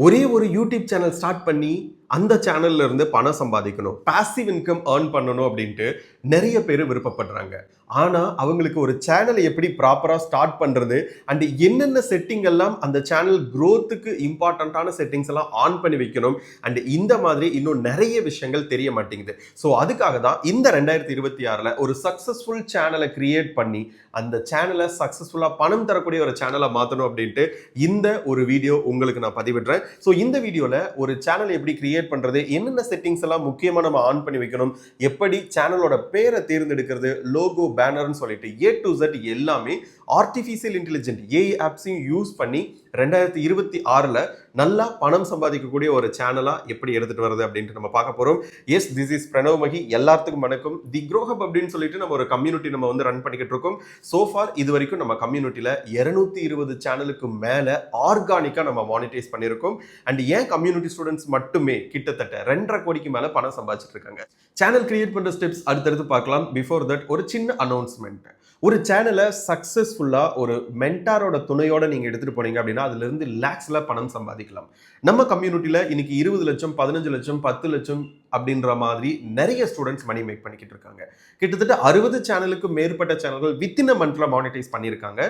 ஒரே ஒரு YouTube channel start பண்ணி அந்த சேனல்ல இருந்து பணம் சம்பாதிக்கணும், பாசிவ் இன்கம் ஏர்ன் பண்ணணும் அப்படின்ட்டு நிறைய பேர் விருப்பப்படுறாங்க. ஆனா அவங்களுக்கு ஒரு சேனலை எப்படி ப்ராப்பரா ஸ்டார்ட் பண்றது அண்ட் என்னென்ன செட்டிங் எல்லாம் அந்த சேனல் growthக்கு இம்பார்ட்டன்டான செட்டிங்ஸ் எல்லாம் ஆன் பண்ணி வைக்கணும் அண்ட் இந்த மாதிரி இன்னும் நிறைய விஷயங்கள் தெரிய மாட்டேங்குது. ஸோ அதுக்காக தான் இந்த 2026ல ஒரு சக்சஸ்ஃபுல் சேனலை கிரியேட் பண்ணி அந்த சேனலை சக்சஸ்ஃபுல்லா பணம் தரக்கூடிய ஒரு சேனலை மாற்றணும் அப்படின்ட்டு இந்த ஒரு வீடியோ உங்களுக்கு நான் பதிவிடுறேன். ஸோ இந்த வீடியோல ஒரு சேனல் எப்படி கிரியேட் பண்றது, என்னென்ன செட்டிங்ஸ் எல்லாம் முக்கியமா நம்ம ஆன் பண்ணி வைக்கணும், எப்படி சேனலோட பேரை தேர்ந்தெடுக்கிறது, லோகோ, பேனர்னு சொல்லிட்டு A to Z எல்லாமே ஆர்டிஃபிஷியல் இன்டெலிஜென்ட் ஏஐ ஆப்ஸையும் யூஸ் பண்ணி 2026ல நல்லா பணம் சம்பாதிக்கக்கூடிய ஒரு சேனலா எப்படி எடுத்துட்டு வருது அப்படின்ட்டு நம்ம பார்க்க போறோம். எஸ், திஸ் இஸ் பிரணவ் மகி. எல்லாத்துக்கும் வணக்கம். தி க்ரோ ஹப் அப்படின்னு சொல்லிட்டு நம்ம ஒரு கம்யூனிட்டி நம்ம வந்து ரன் பண்ணிக்கிட்டு இருக்கோம். சோஃபார் இது வரைக்கும் நம்ம கம்யூனிட்டியில 220 சேனலுக்கு மேல ஆர்கானிக்கா நம்ம மானிட்டைஸ் பண்ணியிருக்கோம். அண்ட் ஏன் கம்யூனிட்டி ஸ்டூடெண்ட்ஸ் மட்டுமே கிட்டத்தட்ட 2.5 கோடிக்கு மேல பணம் சம்பாதிச்சிட்டு இருக்காங்க. சேனல் கிரியேட் பண்ற ஸ்டெப்ஸ் அடுத்தடுத்து பார்க்கலாம். பிஃபோர் தட் ஒரு சின்ன அனௌன்ஸ்மெண்ட். ஒரு சேனலை சக்சஸ்ஃபுல்லா ஒரு மென்டாரோட துணையோட நீங்க எடுத்துட்டு போனீங்க அப்படின்னா அதுல இருந்து லேக்ஸ்ல பணம் சம்பாதிக்கலாம். நம்ம கம்யூனிட்டியில இன்னைக்கு 20 லட்சம், 15 லட்சம், 10 லட்சம் அப்படின்ற மாதிரி நிறைய ஸ்டூடெண்ட்ஸ் மணி மேக் பண்ணிக்கிட்டு இருக்காங்க. கிட்டத்தட்ட 60 சேனலுக்கு மேற்பட்ட சேனல்கள் வித்தின் அ மந்த்ல மானிட்டைஸ் பண்ணியிருக்காங்க.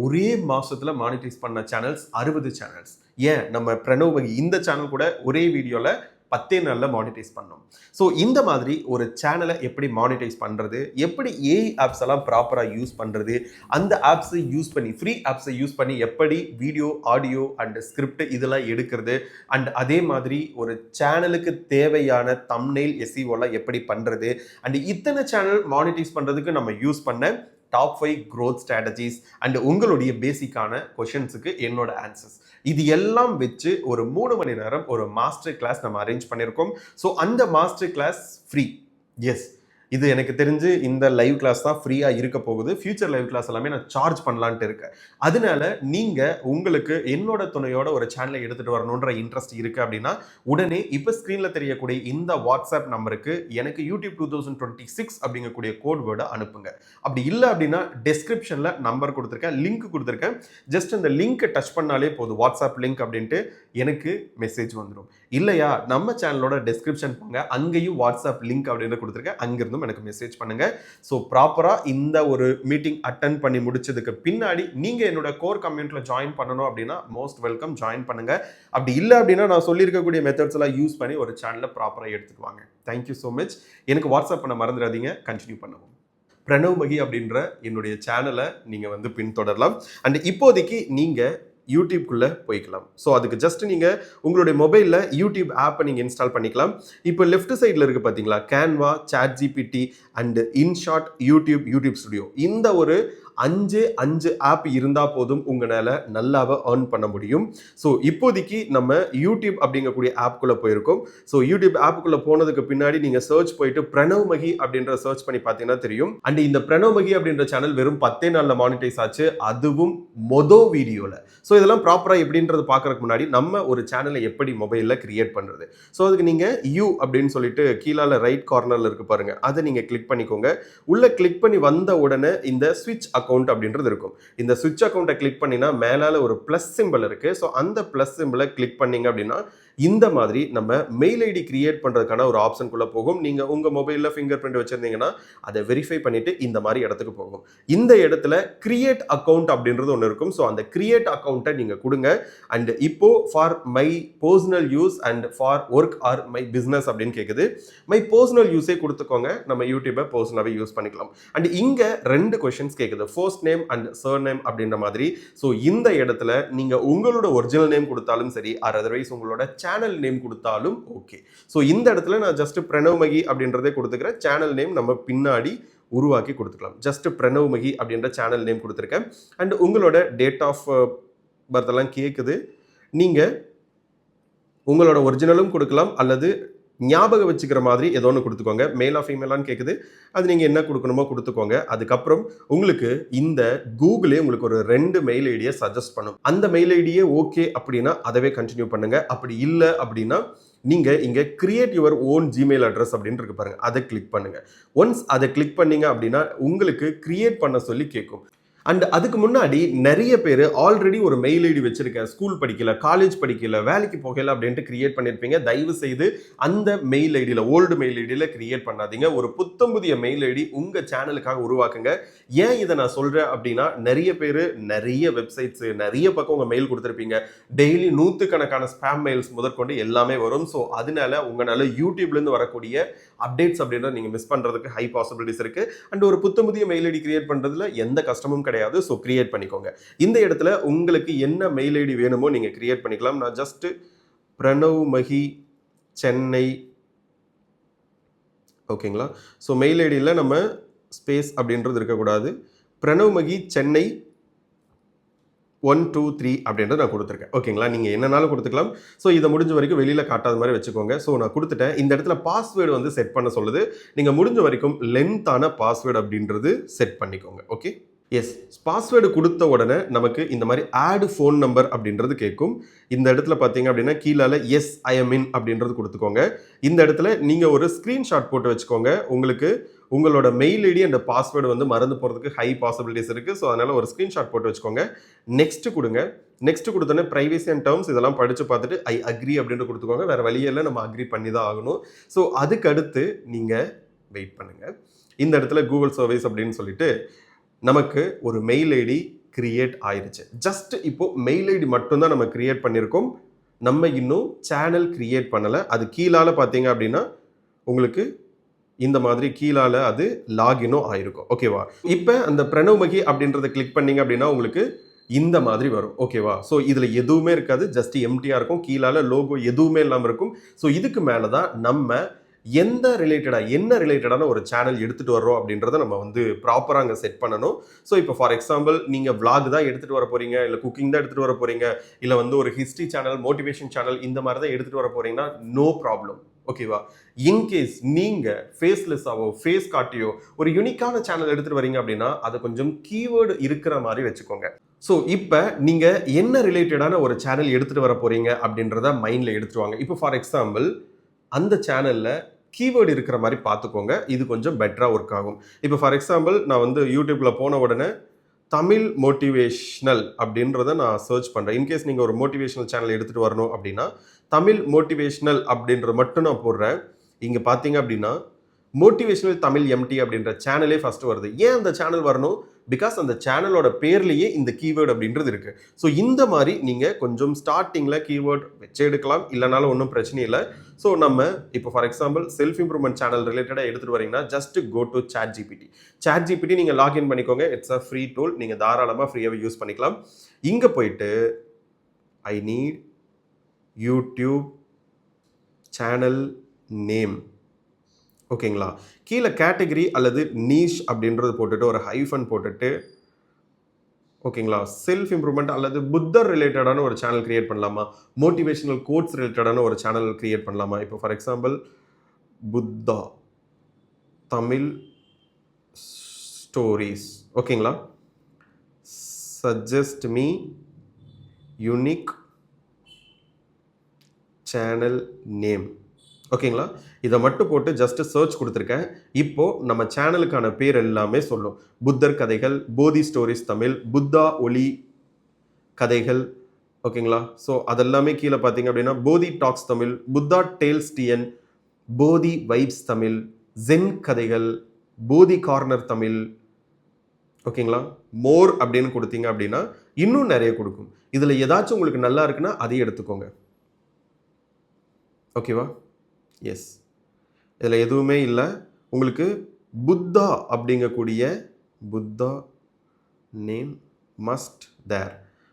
ஒரே மாசத்துல மானிட்டைஸ் பண்ண சேனல்ஸ் 60 சேனல்ஸ். ஏன் நம்ம பிரணவ் மகி இந்த சேனல் கூட ஒரே வீடியோல 10 நாள்ல மானிட்டைஸ் பண்ணோம். ஸோ இந்த மாதிரி ஒரு சேனலை எப்படி மானிட்டைஸ் பண்றது, எப்படி ஏஐ ஆப்ஸ் எல்லாம் ப்ராப்பரா யூஸ் பண்றது, அந்த ஆப்ஸை யூஸ் பண்ணி ஃப்ரீ ஆப்ஸை யூஸ் பண்ணி எப்படி வீடியோ, ஆடியோ அண்ட் ஸ்கிரிப்ட் இதெல்லாம் எடுக்கிறது அண்ட் அதே மாதிரி ஒரு சேனலுக்கு தேவையான தம்ப்நெயில் எஸ்இஓலாம் எப்படி பண்றது அண்ட் இத்தனை சேனல் மானிட்டைஸ் பண்றதுக்கு நம்ம யூஸ் பண்ண டாப் 5 growth strategies அண்ட் உங்களுடைய பேசிக்கான கொஷின்ஸுக்கு என்னோட ஆன்சர்ஸ் இது எல்லாம் வச்சு ஒரு 3 மணி நேரம் ஒரு மாஸ்டர் கிளாஸ் நம்ம அரேஞ்ச் பண்ணியிருக்கோம். ஸோ அந்த மாஸ்டர் கிளாஸ் ஃப்ரீ. எஸ், இது எனக்கு தெரிஞ்சு இந்த லைவ் கிளாஸ் தான் ஃப்ரீயாக இருக்க போகுது. ஃபியூச்சர் லைவ் கிளாஸ் எல்லாமே நான் சார்ஜ் பண்ணலான்ட்டு இருக்கேன். அதனால நீங்கள் உங்களுக்கு என்னோட துணையோட ஒரு சேனலை எடுத்துகிட்டு வரணுன்ற இன்ட்ரெஸ்ட் இருக்குது அப்படின்னா உடனே இப்போ ஸ்க்ரீனில் தெரியக்கூடிய இந்த வாட்ஸ்அப் நம்பருக்கு எனக்கு யூடியூப் 2026 அப்படிங்கக்கூடிய கோட் வேர்டை அனுப்புங்க. அப்படி இல்லை அப்படின்னா டெஸ்கிரிப்ஷனில் நம்பர் கொடுத்துருக்கேன், லிங்க் கொடுத்துருக்கேன். ஜஸ்ட் அந்த லிங்க்கை டச் பண்ணாலே போதும், வாட்ஸ்அப் லிங்க் அப்படின்ட்டு எனக்கு மெசேஜ் வந்துடும். இல்லையா நம்ம சேனலோட டெஸ்கிரிப்ஷன் போங்க, அங்கேயும் வாட்ஸ்அப் லிங்க் அப்படின்னு கொடுத்துருக்கேன், அங்கிருந்தும் எனக்கு மெசேஜ் பண்ணுங்க. ஸோ ப்ராப்பரா இந்த ஒரு மீட்டிங் அட்டென்ட் பண்ணி முடிச்சதுக்கு பின்னாடி நீங்க என்னோட கோர் கம்யூனிட்டியில் ஜாயின் பண்ணணும் அப்படின்னா மோஸ்ட் வெல்கம், ஜாயின் பண்ணுங்க. அப்படி இல்லை அப்படின்னா நான் சொல்லியிருக்கக்கூடிய மெத்தட்ஸ் எல்லாம் யூஸ் பண்ணி ஒரு சேனலை ப்ராப்பராக எடுத்துக்குவாங்க. Thank you so much. எனக்கு வாட்ஸ்அப் பண்ண மறந்துடாதீங்க. கண்டினியூ பண்ணுவோம். பிரணவ் மகி அப்படின்ற என்னுடைய சேனலை நீங்க வந்து பின்தொடரலாம். அண்ட் இப்போதைக்கு நீங்க யூடியூப்குள்ளே போய்க்கலாம். ஸோ அதுக்கு ஜஸ்ட் நீங்கள் உங்களுடைய மொபைலில் யூடியூப் ஆப்பை நீங்கள் இன்ஸ்டால் பண்ணிக்கலாம். இப்போ லெஃப்ட் சைடில் இருக்குது பார்த்தீங்களா, Canva, ChatGPT and InShot, YouTube Studio. இந்த ஒரு 5 ஆப் இருந்தால் போதும் உங்களால் நல்லாவே ஏர்ன் பண்ண முடியும். ஸோ இப்போதைக்கு நம்ம யூடியூப் அப்படிங்கக்கூடிய ஆப்குள்ளே போயிருக்கோம். ஸோ யூடியூப் ஆப்புக்குள்ளே போனதுக்கு பின்னாடி நீங்கள் சர்ச் போயிட்டு பிரணவ் மகி அப்படின்ற சர்ச் பண்ணி பார்த்தீங்கன்னா தெரியும். அண்ட் இந்த பிரணவ் மகி அப்படின்ற சேனல் வெறும் 10 நாளில் மானிட்டைஸ் ஆச்சு, அதுவும் வீடியோவில். ஸோ இதெல்லாம் ப்ராப்பராக எப்படின்றது பார்க்கறதுக்கு முன்னாடி நம்ம ஒரு சேனலை எப்படி மொபைலில் கிரியேட் பண்ணுறது. ஸோ அதுக்கு நீங்கள் யூ அப்படின்னு சொல்லிட்டு கீழே ரைட் கார்னரில் இருக்கு பாருங்க, அதை நீங்கள் கிளிக் பண்ணிக்கோங்க. உள்ள கிளிக் பண்ணி வந்த உடனே இந்த ஸ்விட்ச் அக்கௌண்ட் அப்படின்றது இருக்கும். இந்த ஸ்விட்ச் அக்கௌண்ட்டை கிளிக் பண்ணினா மேலால ஒரு பிளஸ் சிம்பிள் இருக்கு. ஸோ அந்த பிளஸ் சிம்பிளை கிளிக் பண்ணீங்க அப்படின்னா இந்த மாதிரி நம்ம மெயில் ஐடி கிரியேட் பண்றதுக்கான ஒரு ஆப்ஷனுக்குள்ள போகும். நீங்க உங்க மொபைல்ல ஃபிங்கர் பிரிண்ட் வச்சிருந்தீங்கன்னா அதை வெரிஃபை பண்ணிட்டு இந்த மாதிரி இடத்துக்கு போகும். இந்த இடத்துல கிரியேட் அக்கௌண்ட் அப்படின்றது ஒன்று இருக்கும். ஸோ அந்த கிரியேட் அக்கௌண்ட்டை நீங்க கொடுங்க. அண்ட் இப்போ for my personal use and for work or my business அப்படின்னு கேட்குது. மை பர்சனல் யூஸே கொடுத்துக்கோங்க, நம்ம யூடியூபை பர்சனலாகவே யூஸ் பண்ணிக்கலாம். அண்ட் இங்க 2 கொஸ்டின்ஸ் கேட்குது, first name and sir name அப்படின்ற மாதிரி. ஸோ இந்த இடத்துல நீங்க உங்களோட ஒரிஜினல் நேம் கொடுத்தாலும் சரி, ஆர் அதர்வைஸ் உங்களோட சேனல் நேம் கொடுத்தாலும் ஓகே. ஸோ இந்த இடத்துல நான் ஜஸ்ட் பிரணவ் மகி அப்படின்றதே கொடுத்துக்கிறேன். சேனல் நேம் நம்ம பின்னாடி உருவாக்கி கொடுத்துக்கலாம். ஜஸ்ட் பிரணவ் மகி அப்படின்ற சேனல் நேம் கொடுத்துருக்கேன். அண்ட் உங்களோட டேட் ஆஃப் பர்த் எல்லாம் கேட்குது. நீங்கள் உங்களோட ஒரிஜினலும் கொடுக்கலாம் அல்லது ஞாபகம் வச்சுக்கிற மாதிரி ஏதோ ஒன்று கொடுத்துக்கோங்க. மேலா ஃபீமேலான்னு கேட்குது, அது நீங்கள் என்ன கொடுக்கணுமோ கொடுத்துக்கோங்க. அதுக்கப்புறம் உங்களுக்கு இந்த கூகுளே உங்களுக்கு ஒரு 2 மெயில் ஐடியை சஜஸ்ட் பண்ணும். அந்த மெயில் ஐடியே ஓகே அப்படின்னா அதவே கண்டினியூ பண்ணுங்க. அப்படி இல்லை அப்படின்னா நீங்க இங்க create your own Gmail address அப்படின்னு இருக்கு பாருங்க, அதை கிளிக் பண்ணுங்க. ஒன்ஸ் அதை கிளிக் பண்ணீங்க அப்படின்னா உங்களுக்கு கிரியேட் பண்ண சொல்லி கேட்கும். அண்ட் அதுக்கு முன்னாடி நிறைய பேர் ஆல்ரெடி ஒரு மெயில் ஐடி வச்சிருக்கேன், ஸ்கூல் படிக்கல, காலேஜ் படிக்கல, வேலைக்கு போகல அப்படின்ட்டு கிரியேட் பண்ணியிருப்பீங்க. தயவு செய்து அந்த மெயில் ஐடியில், ஓல்டு மெயில் ஐடியில் கிரியேட் பண்ணாதீங்க. ஒரு புத்தம் புதிய மெயில் ஐடி உங்கள் சேனலுக்காக உருவாக்குங்க. ஏன் இதை நான் சொல்கிறேன் அப்படின்னா, நிறைய பேர் நிறைய வெப்சைட்ஸ் நிறைய பக்கம் உங்கள் மெயில் கொடுத்துருப்பீங்க. டெய்லி நூற்றுக்கணக்கான ஸ்பேம் மெயில்ஸ் முதற்கொண்டு எல்லாமே வரும். ஸோ அதனால உங்களால் யூடியூப்லேருந்து வரக்கூடிய அப்டேட்ஸ் அப்படின்றத நீங்கள் மிஸ் பண்ணுறதுக்கு ஹை பாசிபிலிட்டிஸ் இருக்குது. அண்ட் ஒரு புத்தம் புதிய மெயில் ஐடி கிரியேட் பண்ணுறதுல எந்த கஷ்டமும் கிடையாது. ஸோ கிரியேட் பண்ணிக்கோங்க. இந்த இடத்துல உங்களுக்கு என்ன மெயில் ஐடி வேணுமோ நீங்கள் கிரியேட் பண்ணிக்கலாம். நான் ஜஸ்ட் பிரணவ்மகி சென்னை, ஓகேங்களா? ஸோ மெயில் ஐடியில் நம்ம ஸ்பேஸ் அப்படின்றது இருக்கக்கூடாது. பிரணவ்மகி சென்னை 123 அப்படின்றது நான் கொடுத்துருக்கேன். ஓகேங்களா? நீங்கள் என்னன்னாலும் கொடுத்துக்கலாம். ஸோ இதை முடிஞ்ச வரைக்கும் வெளியில் காட்டாத மாதிரி வச்சுக்கோங்க. ஸோ நான் கொடுத்துட்டேன். இந்த இடத்துல பாஸ்வேர்டு வந்து செட் பண்ண சொல்லுது. நீங்கள் முடிஞ்ச வரைக்கும் லென்த்தான பாஸ்வேர்டு அப்படின்றது செட் பண்ணிக்கோங்க. Okay, yes. பாஸ்வேர்டு கொடுத்த உடனே நமக்கு இந்த மாதிரி ஆட் ஃபோன் நம்பர் அப்படின்றது கேட்கும். இந்த இடத்துல பார்த்தீங்க அப்படின்னா கீழே எஸ் ஐ எம் இன் அப்படின்றது கொடுத்துக்கோங்க. இந்த இடத்துல நீங்கள் ஒரு ஸ்க்ரீன்ஷாட் போட்டு வச்சுக்கோங்க. உங்களுக்கு உங்களோட மெயில் ஐடி அண்ட் பாஸ்வேர்டு வந்து மறந்து போகிறதுக்கு ஹை பாசிபிலிட்டிஸ் இருக்குது. ஸோ அதனால் ஒரு ஸ்க்ரீன்ஷாட் போட்டு வச்சுக்கோங்க. நெக்ஸ்ட் கொடுங்க. நெக்ஸ்ட் கொடுத்தோன்னே ப்ரைவசி அண்ட் டேர்ம்ஸ் இதெல்லாம் படித்து பார்த்துட்டு ஐ அக்ரி அப்படின்ட்டு கொடுத்துக்கோங்க. வேறு வழியெல்லாம் நம்ம அக்ரி பண்ணி தான் ஆகணும். ஸோ அதுக்கடுத்து நீங்கள் வெயிட் பண்ணுங்கள். இந்த இடத்துல கூகுள் சர்வீஸ் அப்படின்னு சொல்லிட்டு நமக்கு ஒரு மெயில் ஐடி கிரியேட் ஆயிடுச்சு. ஜஸ்ட் இப்போ மெயில் ஐடி மட்டும்தான் நம்ம கிரியேட் பண்ணியிருக்கோம். நம்ம இன்னும் சேனல் கிரியேட் பண்ணலை. அது கீழால் பார்த்தீங்க அப்படின்னா உங்களுக்கு இந்த மாதிரி கீழால் அது லாகினும் ஆயிருக்கும். ஓகேவா? இப்போ அந்த பிரணவ்மகி அப்படின்றத கிளிக் பண்ணீங்க அப்படின்னா உங்களுக்கு இந்த மாதிரி வரும். ஓகேவா? ஸோ இதில் எதுவுமே இருக்காது, ஜஸ்ட் எம்டியாக இருக்கும். கீழால் லோகோ எதுவுமே இல்லாமல் இருக்கும். ஸோ இதுக்கு மேலே தான் நம்ம என்ன ரிலேட்டடான ஒரு சேனல் எடுத்துகிட்டு வர்றோம் அப்படின்றத நம்ம வந்து ப்ராப்பராக அங்கே செட் பண்ணணும். ஸோ இப்போ ஃபார் எக்ஸாம்பிள் நீங்கள் vlog தான் எடுத்துகிட்டு வர போகிறீங்க, இல்லை குக்கிங் தான் எடுத்துகிட்டு வர போகிறீங்க, இல்லை வந்து ஒரு ஹிஸ்ட்ரி சேனல், மோட்டிவேஷன் சேனல் இந்த மாதிரி தான் எடுத்துகிட்டு வர போகிறீங்கன்னா நோ ப்ராப்ளம். ஓகேவா? இன்கேஸ் நீங்கள் ஃபேஸ்லெஸ்ஸாவோ ஃபேஸ் காட்டியோ ஒரு யூனிக்கான சேனல் எடுத்துகிட்டு வரீங்க அப்படின்னா அதை கொஞ்சம் கீவேர்டு இருக்கிற மாதிரி வச்சுக்கோங்க. ஸோ இப்போ நீங்கள் என்ன ரிலேட்டடான ஒரு சேனல் எடுத்துகிட்டு வர போகிறீங்க அப்படின்றத மைண்டில் எடுத்துட்டு வாங்க. இப்போ ஃபார் எக்ஸாம்பிள் அந்த சேனலில் கீவேர்டு இருக்கிற மாதிரி பார்த்துக்கோங்க. இது கொஞ்சம் பெட்டராக ஒர்க் ஆகும். இப்போ ஃபார் எக்ஸாம்பிள் நான் வந்து யூடியூப்பில் போன உடனே தமிழ் மோட்டிவேஷ்னல் அப்படின்றத நான் சர்ச் பண்ணுறேன். இன்கேஸ் நீங்கள் ஒரு மோட்டிவேஷனல் சேனல் எடுத்துகிட்டு வரணும் அப்படின்னா தமிழ் மோட்டிவேஷ்னல் அப்படின்ற மட்டும் நான் போடுறேன். இங்கே பார்த்தீங்க அப்படின்னா மோட்டிவேஷனல் தமிழ் எம்டி அப்படின்ற சேனலே ஃபஸ்ட்டு வருது. ஏன் அந்த சேனல் வரணும்? பிகாஸ் அந்த சேனலோட பேர்லேயே இந்த கீவேர்டு அப்படின்றது இருக்குது. ஸோ இந்த மாதிரி நீங்கள் கொஞ்சம் ஸ்டார்டிங்கில் கீவேர்டு வச்சு எடுக்கலாம், இல்லைனாலும் ஒன்றும் பிரச்சனை இல்லை. ஸோ நம்ம இப்போ for example self improvement channel ரிலேட்டடாக எடுத்துகிட்டு வரீங்கன்னா just go to ChatGPT நீங்கள் லாகின் பண்ணிக்கோங்க. It's a free tool. நீங்கள் தாராளமாக ஃப்ரீயாகவே யூஸ் பண்ணிக்கலாம். இங்கே போயிட்டு I need YouTube channel name, ஓகேங்களா? கீழே கேட்டகரி அல்லது நீஷ் அப்படின்றது போட்டுட்டு ஒரு ஹைஃபன் போட்டுட்டு, ஓகேங்களா, செல்ஃப் இம்ப்ரூவ்மெண்ட் அல்லது புத்தர் ரிலேட்டடான ஒரு சேனல் கிரியேட் பண்ணலாமா, மோட்டிவேஷனல் கோட்ஸ் ரிலேட்டடான ஒரு சேனல் கிரியேட் பண்ணலாமா? இப்போ for example Buddha Tamil stories, ஓகேங்களா, suggest me unique channel name, ஓகேங்களா? இதை மட்டும் போட்டு ஜஸ்ட் சர்ச் கொடுத்துருக்கேன். இப்போது நம்ம சேனலுக்கான பேர் எல்லாமே சொல்லும். புத்தர் கதைகள், போதி ஸ்டோரிஸ் தமிழ், புத்தா ஒளி கதைகள், ஓகேங்களா? ஸோ அதெல்லாமே கீழே பார்த்தீங்க அப்படின்னா Bodhi talks Tamil, Buddha tales TN, Bodhi vibes Tamil, Zen கதைகள், போதி கார்னர் தமிழ், ஓகேங்களா? மோர் அப்படின்னு கொடுத்தீங்க அப்படின்னா இன்னும் நிறைய கொடுக்கும். இதில் ஏதாச்சும் உங்களுக்கு நல்லா இருக்குன்னா அதையும் எடுத்துக்கோங்க. ஓகேவா? எஸ், இதில் எதுவுமே இல்லை. உங்களுக்கு புத்தா அப்படிங்கக்கூடிய புத்தா நேம் மஸ்ட் தேர்,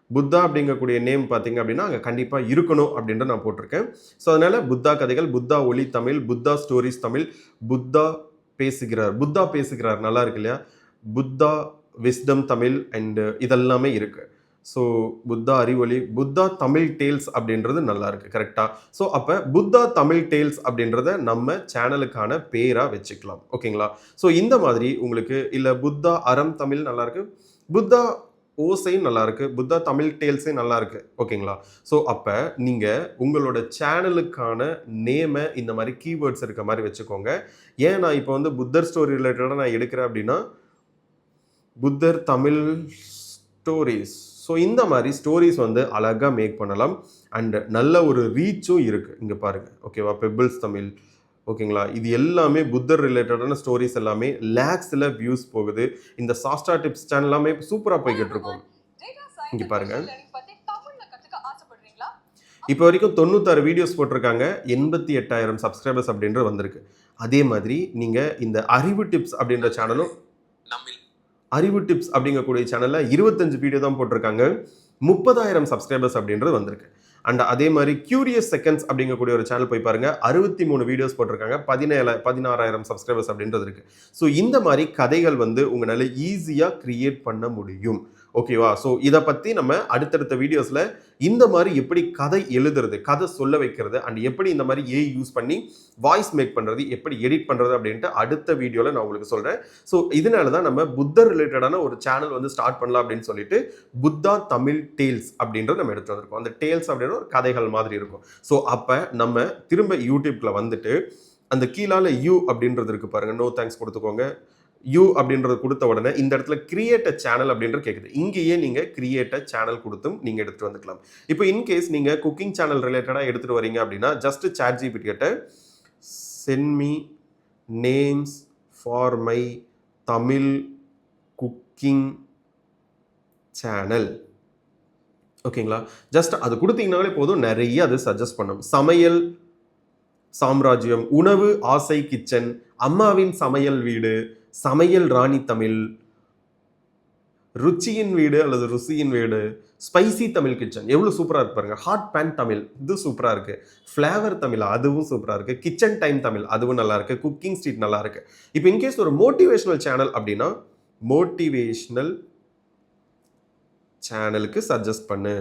புத்தா அப்படிங்கக்கூடிய நேம் பார்த்தீங்க அப்படின்னா அங்கே கண்டிப்பாக இருக்கணும் அப்படின்ட்டு நான் போட்டிருக்கேன். ஸோ அதனால் புத்தா கதைகள், புத்தா ஒளி தமிழ், புத்தா ஸ்டோரிஸ் தமிழ், புத்தா பேசுகிறார் நல்லா இருக்கு இல்லையா, புத்தா விஸ்டம் தமிழ் அண்டு இதெல்லாமே இருக்குது. ஸோ புத்தா அறிவொளி, புத்தா தமிழ் டேல்ஸ் அப்படின்றது நல்லா இருக்குது, கரெக்டாக? ஸோ அப்போ புத்தா தமிழ் டேல்ஸ் அப்படின்றத நம்ம சேனலுக்கான பேராக வச்சுக்கலாம், ஓகேங்களா? ஸோ இந்த மாதிரி உங்களுக்கு இல்லை புத்தா அறம் தமிழ் நல்லாயிருக்கு, புத்தா ஓசையும் நல்லாயிருக்கு, புத்தா தமிழ் டேல்ஸே நல்லாயிருக்கு, ஓகேங்களா? ஸோ அப்போ நீங்கள் உங்களோட சேனலுக்கான நேமை இந்த மாதிரி கீவேர்ட்ஸ் இருக்க மாதிரி வச்சுக்கோங்க. ஏன் நான் இப்போ வந்து புத்தர் ஸ்டோரி ரிலேட்டடாக நான் எடுக்கிறேன் அப்படின்னா புத்தர் தமிழ் ஸ்டோரிஸ். ஸோ இந்த மாதிரி ஸ்டோரிஸ் வந்து அழகாக மேக் பண்ணலாம். அண்ட் நல்ல ஒரு ரீச்சும் இருக்குது. இங்கே பாருங்கள், ஓகேவா? பெபிள்ஸ் தமிழ், ஓகேங்களா? இது எல்லாமே புத்தர் ரிலேட்டடான ஸ்டோரிஸ் எல்லாமே லேக்ஸில் வியூஸ் போகுது. இந்த சாஸ்டா டிப்ஸ் சேனல் எல்லாமே சூப்பராக போய்கிட்டு இருக்கும். இங்கே பாருங்கள், இப்போ வரைக்கும் 96 வீடியோஸ் போட்டிருக்காங்க, 88,000 சப்ஸ்கிரைபர்ஸ் அப்படின்ற வந்திருக்கு. அதே மாதிரி நீங்கள் இந்த அறிவு டிப்ஸ் அப்படின்ற சேனலும், அறிவு டிப்ஸ் அப்படிங்கக்கூடிய சேனலில் 25 வீடியோ தான் போட்டிருக்காங்க, 30,000 சப்ஸ்கிரைபர்ஸ் அப்படின்றது வந்திருக்கு. அண்ட் அதே மாதிரி கியூரியஸ் செகண்ட்ஸ் அப்படிங்கக்கூடிய ஒரு சேனல் போய் பாருங்க, 63 வீடியோஸ் போட்டிருக்காங்க, 16,000 சப்ஸ்கிரைபர்ஸ் அப்படின்றது இருக்கு. ஸோ இந்த மாதிரி கதைகள் வந்து உங்களால் ஈஸியாக கிரியேட் பண்ண முடியும். ஓகேவா? ஸோ இதை பற்றி நம்ம அடுத்தடுத்த வீடியோஸில் இந்த மாதிரி எப்படி கதை எழுதுறது, கதை சொல்ல வைக்கிறது, அண்ட் எப்படி இந்த மாதிரி ஏஐ யூஸ் பண்ணி வாய்ஸ் மேக் பண்ணுறது, எப்படி எடிட் பண்ணுறது அப்படின்ட்டு அடுத்த வீடியோவில் நான் உங்களுக்கு சொல்கிறேன். ஸோ இதனால தான் நம்ம புத்தர் ரிலேட்டடான ஒரு சேனல் வந்து ஸ்டார்ட் பண்ணலாம் அப்படின்னு சொல்லிட்டு புத்தா தமிழ் டேல்ஸ் அப்படின்றத நம்ம எடுத்து வந்திருக்கோம். அந்த டேல்ஸ் அப்படின்ற ஒரு கதைகள் மாதிரி இருக்கும். ஸோ அப்போ நம்ம திரும்ப யூடியூப்ல வந்துட்டு அந்த கீழால யூ அப்படின்றது இருக்கு பாருங்க, நோ தேங்க்ஸ் கொடுத்துக்கோங்க. யூ அப்படின்றது கொடுத்த உடனே இந்த இடத்துல கிரியேட் அ சேனல் அப்படின்றது கேட்குது. இங்கேயே நீங்க கிரியேட் அ சேனல் கொடுத்தும் நீங்க எடுத்துட்டு வந்துக்கலாம். இப்போ இன்கேஸ் நீங்க குக்கிங் சேனல் ரிலேட்டடாக எடுத்துட்டு வரீங்க அப்படின்னா ஜஸ்ட் ChatGPT கிட்ட send me names for my Tamil cooking channel, ஓகேங்களா? ஜஸ்ட் அது கொடுத்தீங்கனாலே போதும், நிறைய அது சஜஸ்ட் பண்ணும். சமையல் சாம்ராஜ்யம், உணவு ஆசை கிச்சன், அம்மாவின் சமையல் வீடு, சமையல் ராணி தமிழ், ருச்சியின் வீடு அல்லது ருசியின் வீடு, ஸ்பைசி தமிழ் கிச்சன், எவ்வளோ சூப்பராக இருக்கு பாருங்க. ஹாட் பேன் தமிழ், இது சூப்பராக இருக்கு. ஃப்ளேவர் தமிழ், அதுவும் சூப்பராக இருக்கு. கிச்சன் டைம் தமிழ், அதுவும் நல்லா இருக்கு. குக்கிங் ஸ்ட்ரீட் நல்லா இருக்கு. இப்போ இன்கேஸ் ஒரு மோட்டிவேஷனல் சேனல் அப்படின்னா மோட்டிவேஷனல் சேனலுக்கு சஜஸ்ட் பண்ணு.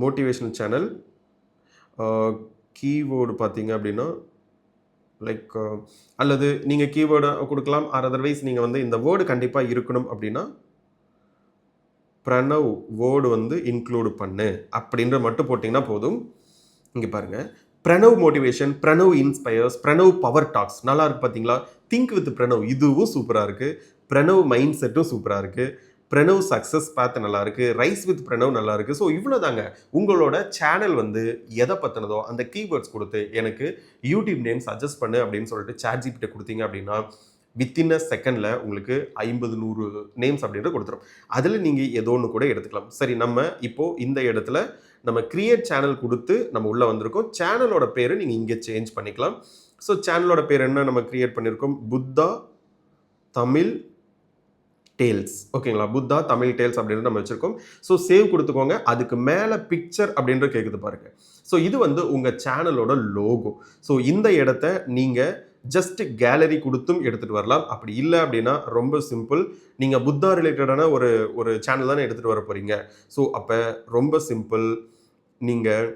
மோட்டிவேஷனல் சேனல் கீவேர்டு பார்த்தீங்க அப்படின்னா லைக் அல்லது நீங்கள் கீவேர்டை கொடுக்கலாம். அதர்வைஸ் நீங்கள் வந்து இந்த வேர்டு கண்டிப்பாக இருக்கணும் அப்படின்னா பிரணவ் வேர்டு வந்து இன்க்ளூடு பண்ணு அப்படின்ற மட்டும் போட்டிங்கன்னா போதும். இங்கே பாருங்கள், Pranav motivation, Pranav inspires, Pranav power talks, நல்லா இருக்கு பார்த்தீங்களா? திங்க் வித் பிரணவ், இதுவும் சூப்பராக இருக்குது. பிரணவ் மைண்ட் செட்டும் சூப்பராக இருக்குது. பிரணவ் சக்ஸஸ் பாத் நல்லா இருக்கு. ரைஸ் வித் பிரணவ் நல்லா இருக்கு. ஸோ இவ்வளோதாங்க. உங்களோட சேனல் வந்து எதை பற்றினதோ அந்த கீவேர்ட்ஸ் கொடுத்து எனக்கு யூடியூப் நேம் சஜஸ்ட் பண்ணு அப்படின்னு சொல்லிட்டு ChatGPT கொடுத்தீங்க அப்படின்னா வித்தின் அ செகண்டில் உங்களுக்கு 50-100 நேம்ஸ் அப்படின்றது கொடுத்துரும். அதில் நீங்கள் ஏதோ ஒன்று கூட எடுத்துக்கலாம். சரி, நம்ம இப்போது இந்த இடத்துல நம்ம கிரியேட் சேனல் கொடுத்து நம்ம உள்ளே வந்திருக்கோம். சேனலோட பேரை நீங்கள் இங்கே சேஞ்ச் பண்ணிக்கலாம். ஸோ சேனலோட பேர் என்ன நம்ம கிரியேட் பண்ணியிருக்கோம்? புத்தா தமிழ் டேல்ஸ், ஓகேங்களா? புத்தா தமிழ் டேல்ஸ் அப்படின்னு நம்ம வச்சிருக்கோம். ஸோ சேவ் கொடுத்துக்கோங்க. அதுக்கு மேலே பிக்சர் அப்படின்ற கேட்குது பாருங்க. ஸோ இது வந்து உங்கள் சேனலோட லோகோ. ஸோ இந்த இடத்த நீங்கள் ஜஸ்ட் கேலரி கொடுத்தும் எடுத்துகிட்டு வரலாம். அப்படி இல்லை அப்படின்னா ரொம்ப சிம்பிள், நீங்கள் புத்தா ரிலேட்டடான ஒரு சேனல் தானே எடுத்துகிட்டு வர போகிறீங்க. ஸோ அப்போ ரொம்ப சிம்பிள், நீங்கள்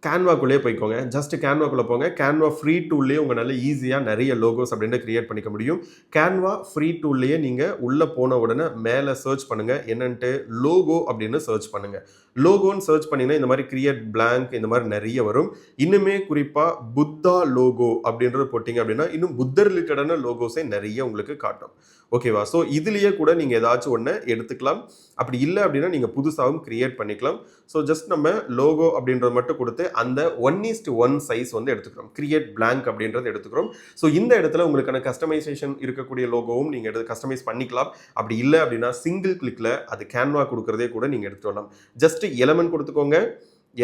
கேன்வாக்குள்ளே போய்க்கோங்க. ஜஸ்ட் கேன்வாக்குள்ளே போங்க. கேன்வா ஃப்ரீ டூல்லேயே உங்களால் ஈஸியாக நிறைய லோகோஸ் அப்படின்ட்டு கிரியேட் பண்ணிக்க முடியும். கேன்வா ஃப்ரீ டூல்லையே நீங்கள் உள்ளே போன உடனே மேலே சர்ச் பண்ணுங்கள், என்னன்ட்டு லோகோ அப்படின்னு சர்ச் பண்ணுங்கள். லோகோன்னு சர்ச் பண்ணிங்கன்னா இந்த மாதிரி கிரியேட் பிளாங்க் இந்த மாதிரி நிறைய வரும். இன்னுமே குறிப்பாக புத்தா லோகோ அப்படின்றது போட்டிங்க அப்படின்னா இன்னும் புத்தர் ரிலேட்டடான லோகோஸே நிறைய உங்களுக்கு காட்டும். ஓகேவா? ஸோ இதுலேயே கூட நீங்கள் ஏதாச்சும் ஒன்று எடுத்துக்கலாம். அப்படி இல்லை அப்படின்னா நீங்கள் புதுசாகவும் கிரியேட் பண்ணிக்கலாம். ஸோ ஜஸ்ட் நம்ம லோகோ அப்படின்றது மட்டும் கொடுத்து அந்த 1:1 சைஸ் வந்து எடுத்துக்கிறோம். கிரியேட் பிளாங்க் அப்படின்றது எடுத்துக்கிறோம். ஸோ இந்த இடத்துல உங்களுக்கான கஸ்டமைசேஷன் இருக்கக்கூடிய லோகோவும் நீங்கள் கஸ்டமைஸ் பண்ணிக்கலாம். அப்படி இல்லை அப்படின்னா சிங்கிள் கிளிக்கில் அது கேன்வா கொடுக்குறதே கூட நீங்கள் எடுத்துட்டு வரலாம். ஜஸ்ட் எலமெண்ட் கொடுத்துக்கோங்க.